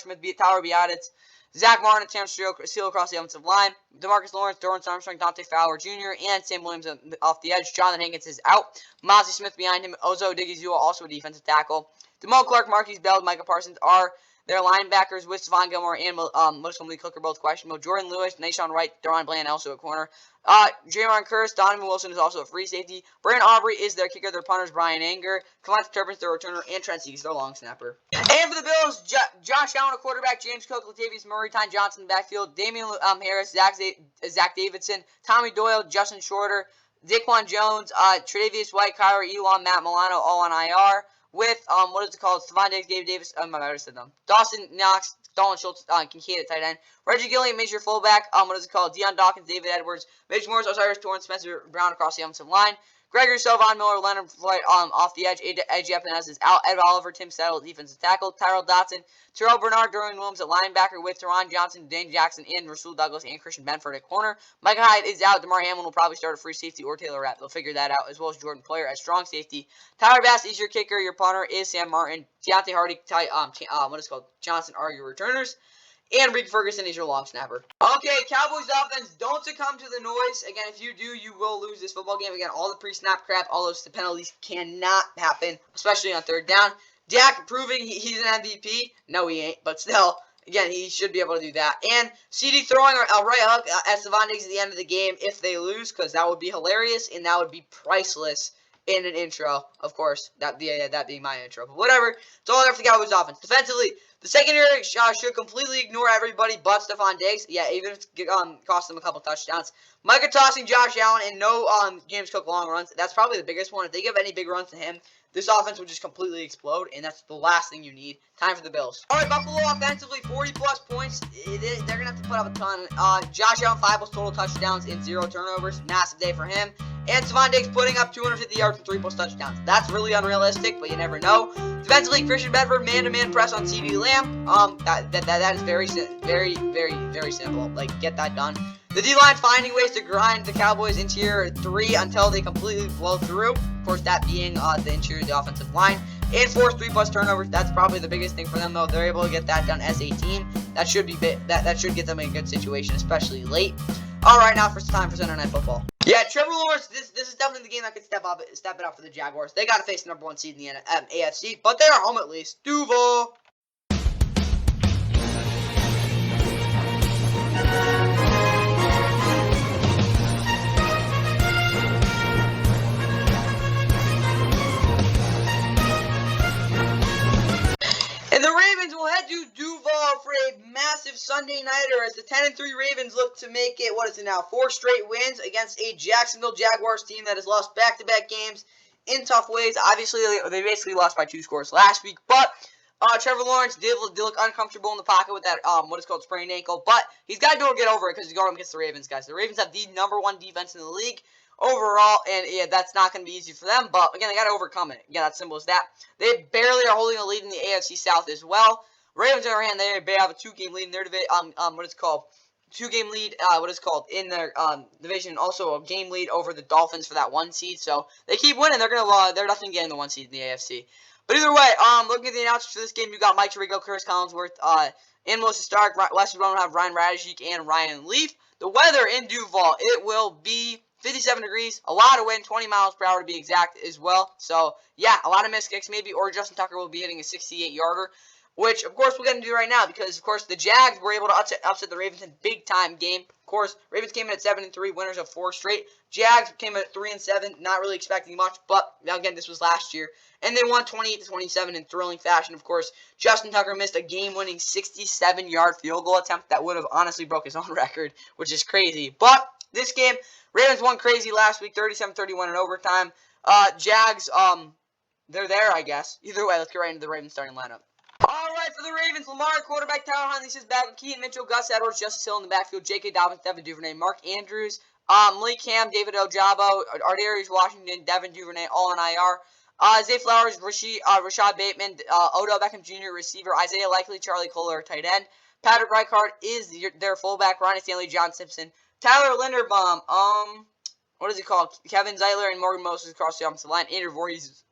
Biadasz, Zach Martin, Terrence Steele across the offensive line. DeMarcus Lawrence, Dorrance Armstrong, Dante Fowler Jr., and Sam Williams off the edge. Jonathan Hankins is out. Mozzie Smith behind him. Ozo Odigizua, also a defensive tackle. DeMo Clark, Marquise Bell, Micah Parsons are Their linebackers with Stephon Gilmore and Muslim Lee Cook are both questionable. Jordan Lewis, Nashawn Wright, Deron Bland also at corner. Jamar Curse, Donovan Wilson is also a free safety. Brandon Aubrey is their kicker. Their punters, Brian Anger. Cavante Turpin's their returner. And Trent Sieg, their long snapper. And for the Bills, Josh Allen, a quarterback. James Cook, Latavius Murray, Ty Johnson in the backfield. Damian Harris, Zach Davidson, Tommy Doyle, Justin Shorter, Daquan Jones, Tre'Davious White, Kyler Elon, Matt Milano, all on IR. With, what is it called? Stephon Diggs, Gabe Davis, I already said them. Dawson Knox, Dalton Schultz, Kincaid at tight end. Reggie Gilliam is your fullback. What is it called? Deion Dawkins, David Edwards, Mitch Morris, Osiris Torrance, Spencer Brown across the offensive line. Gregory Sylvan Miller, Leonard Floyd off the edge. Edge Epinez is out. Ed Oliver, Tim Settle, defensive tackle. Tyrell Dotson, Terrell Bernard, Dorian Williams at linebacker with Teron Johnson, Dane Jackson, and Rasul Douglas and Christian Benford at corner. Micah Hyde is out. DeMar Hamlin will probably start a free safety or Taylor Rapp. They'll figure that out, as well as Jordan Player at strong safety. Tyler Bass is your kicker. Your punter is Sam Martin. Deontay Hardy, Johnson are your returners. And Reed Ferguson is your long snapper. Okay, Cowboys offense, don't succumb to the noise. Again, if you do, you will lose this football game. Again, all the pre-snap crap, all those penalties cannot happen, especially on third down. Dak proving he's an MVP. No, he ain't, but still, again, he should be able to do that. And CD throwing a right hook at Stephon Diggs at the end of the game if they lose, because that would be hilarious, and that would be priceless in an intro, of course, that being my intro. But whatever, it's all there for the Cowboys offense. Defensively, the secondary should completely ignore everybody but Stephon Diggs. Yeah, even if it cost them a couple touchdowns. Micah tossing Josh Allen and no James Cook long runs. That's probably the biggest one. If they give any big runs to him, this offense will just completely explode, and that's the last thing you need. Time for the Bills. All right, Buffalo offensively, 40-plus points. They're going to have to put up a ton. Josh Allen, 5 plus total touchdowns and 0 turnovers. Massive day for him. And Stephon Diggs putting up 250 yards and 3 plus touchdowns. That's really unrealistic, but you never know. Defensively, Christian Benford, man-to-man press on CeeDee Lamb. That is very simple. Like, get that done. The D-line finding ways to grind the Cowboys interior 3 until they completely blow through. Of course, that being the interior of the offensive line. And force 3+ turnovers. That's probably the biggest thing for them, though. They're able to get that done as a team. That should be that should get them in a good situation, especially late. All right, now for time for Sunday Night Football. Yeah, Trevor Lawrence. This is definitely the game that could step it up for the Jaguars. They got to face the number 1 seed in the AFC, but they are home at least. Duval. And the Ravens will head to Duval for a massive Sunday nighter as the 10-3 Ravens look to make it, what is it now, 4 straight wins against a Jacksonville Jaguars team that has lost back-to-back games in tough ways. Obviously, they basically lost by 2 scores last week, but Trevor Lawrence did look uncomfortable in the pocket with that, what is called sprained ankle, but he's got to get over it because he's going against the Ravens, guys. The Ravens have the number 1 defense in the league overall, and yeah, that's not going to be easy for them, but again, they got to overcome it. Yeah, that's simple as that. They barely are holding a lead in the AFC South as well. Ravens, on the other hand, they have a 2-game lead in their division, what is called, 2-game lead, in their division, also a game lead over the Dolphins for that 1 seed, so they keep winning, they're definitely getting the 1 seed in the AFC. But either way, looking at the announcers for this game, you got Mike Tirico, Curtis Collinsworth, and Melissa Stark. West Run will have Ryan Radishik and Ryan Leaf. The weather in Duval, it will be 57 degrees, a lot of wind, 20 miles per hour to be exact as well. So, yeah, a lot of missed kicks maybe, or Justin Tucker will be hitting a 68-yarder, which, of course, we're going to do right now because, of course, the Jags were able to upset the Ravens in a big-time game. Of course, Ravens came in at 7-3, winners of 4 straight. Jags came in at 3-7, not really expecting much, but, again, this was last year. And they won 28-27 in thrilling fashion. Of course, Justin Tucker missed a game-winning 67-yard field goal attempt that would have honestly broke his own record, which is crazy. But this game, Ravens won crazy last week, 37-31 in overtime. Jags, they're there, I guess. Either way, let's get right into the Ravens starting lineup. All right, for the Ravens, Lamar, quarterback, Tyler Huntley is back with Keaton Mitchell, Gus Edwards, Justice Hill in the backfield, J.K. Dobbins, Devin Duvernay, Mark Andrews, Malik Cam, David Ojabo, Ardarius Washington, Devin Duvernay, all on IR. Zay Flowers, Rashad Bateman, Odell Beckham Jr., receiver, Isaiah Likely, Charlie Kohler, tight end. Patrick Reichard is their fullback, Ronnie Stanley, John Simpson, Tyler Linderbaum, what is it called? Kevin Zeitler and Morgan Moses across the offensive line. Andrew Voorhees,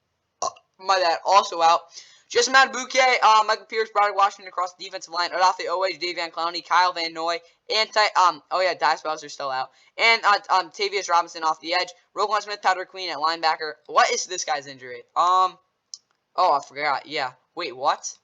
also out. Just Matt Bouquet, Michael Pierce, Broderick Washington across the defensive line. Odafe Oweh, Dave Van Clowney, Kyle Van Noy, and Dice Bowser still out. And Tavius Robinson off the edge. Roquan Smith, Tyler Queen at linebacker. What is this guy's injury? Oh, I forgot. Yeah. Wait, what?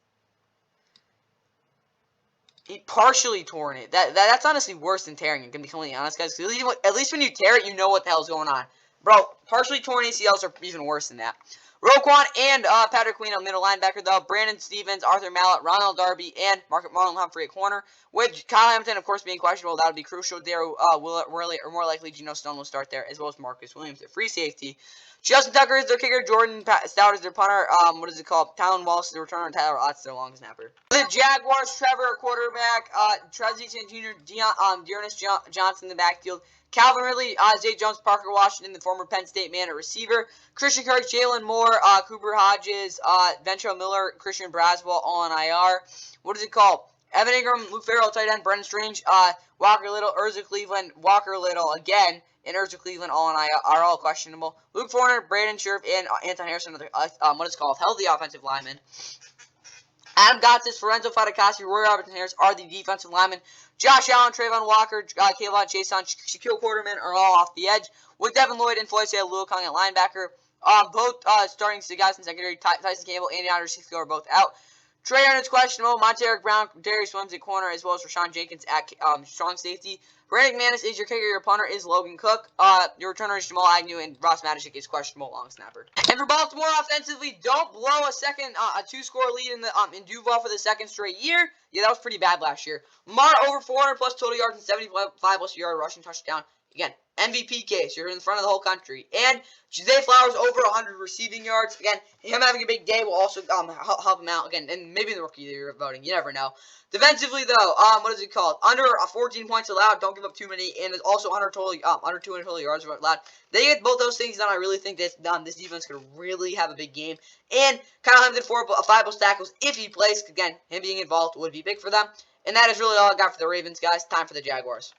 He partially torn it. That's honestly worse than tearing it, to be completely honest, guys. At least when you tear it, you know what the hell's going on. Bro, partially torn ACLs are even worse than that. Roquan and Patrick Queen on middle linebacker, though. Brandon Stevens, Arthur Mallett, Ronald Darby, and Marlon Humphrey at corner. With Kyle Hamilton, of course, being questionable, that would be crucial there. More likely Geno Stone will start there, as well as Marcus Williams at free safety. Justin Tucker is their kicker. Jordan Stout is their punter. What is it called? Talon Wallace is the returner. And Tyler Ott's their long snapper. The Jaguars, Trevor, quarterback. Travis Jr., Dearness Johnson in the backfield. Calvin Ridley, Zay Jones, Parker Washington, the former Penn State man at receiver. Christian Kirk, Jalen Moore, Cooper Hodges, Ventrell Miller, Christian Braswell, all on IR. What is it called? Evan Ingram, Luke Farrell, tight end. Brendan Strange, Walker Little, Urza Cleveland, Walker Little again. And Urza Cleveland, all on IR, are all questionable. Luke Forner, Brandon Scherf, and Anton Harrison are the, what is called healthy offensive linemen. Adam Gottis, Lorenzo Faticasi, Roy Robertson Harris are the defensive linemen. Josh Allen, Trayvon Walker, Kayvon Chason, Shaquille Quarterman are all off the edge. With Devin Lloyd and Floyd Lua Kong at linebacker. Both starting guys in secondary, Tyson Campbell and Yonder Cisco are both out. Trey Arnold's questionable. Monteric Brown, Darius Williams at corner, as well as Rashawn Jenkins at strong safety. Brandon McManus is your kicker. Your punter is Logan Cook. Your returner is Jamal Agnew, and Ross Matishik is questionable long snapper. And for Baltimore offensively, don't blow a two-score lead in Duval for the second straight year. Yeah, that was pretty bad last year. Mar over 400 plus total yards and 75 plus yard rushing touchdown. Again, MVP case. You're in front of the whole country. And Zay Flowers over 100 receiving yards. Again, him having a big day will also help him out. Again, and maybe the rookie of the year voting. You never know. Defensively, though, what is it called? Under 14 points allowed. Don't give up too many. And also under 200 total yards allowed. They get both those things done. I really think this defense could really have a big game. And Kyle Hamilton, 5 plus tackles if he plays. Again, him being involved would be big for them. And that is really all I got for the Ravens, guys. Time for the Jaguars.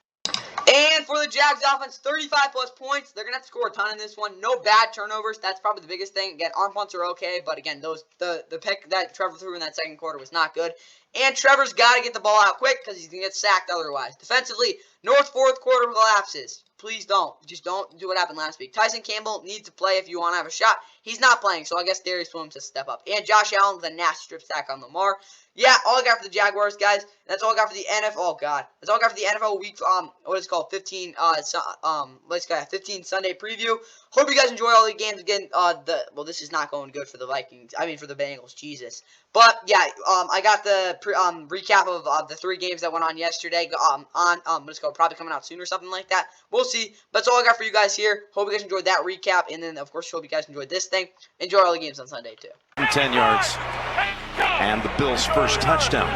And for the Jags offense, 35 plus points. They're going to have to score a ton in this one. No bad turnovers. That's probably the biggest thing. Again, arm punts are okay. But again, the pick that Trevor threw in that second quarter was not good. And Trevor's got to get the ball out quick because he's going to get sacked otherwise. Defensively, North fourth quarter collapses. Please don't. Just don't do what happened last week. Tyson Campbell needs to play if you want to have a shot. He's not playing, so I guess Darius Williams has to step up. And Josh Allen with a nasty strip sack on Lamar. Yeah, all I got for the Jaguars, guys. That's all I got for the NFL. Oh God, that's all I got for the NFL week. What is it called? 15 Sunday preview. Hope you guys enjoy all the games again. This is not going good for the Vikings. I mean, for the Bengals. Jesus. But yeah, I got the recap of the 3 games that went on yesterday. What is it called? Probably coming out soon or something like that. We'll see. But that's all I got for you guys here. Hope you guys enjoyed that recap, and then of course hope you guys enjoyed this thing. Enjoy all the games on Sunday too. 10 yards, and the Bills' first touchdown.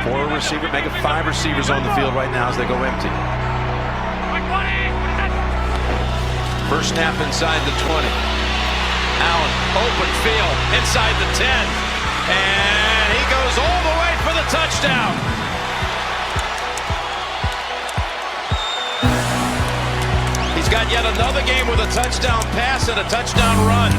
4 receivers, make it 5 receivers on the field right now as they go empty. First snap inside the 20. Allen, open field, inside the 10. And he goes all the way for the touchdown. He's got yet another game with a touchdown pass and a touchdown run.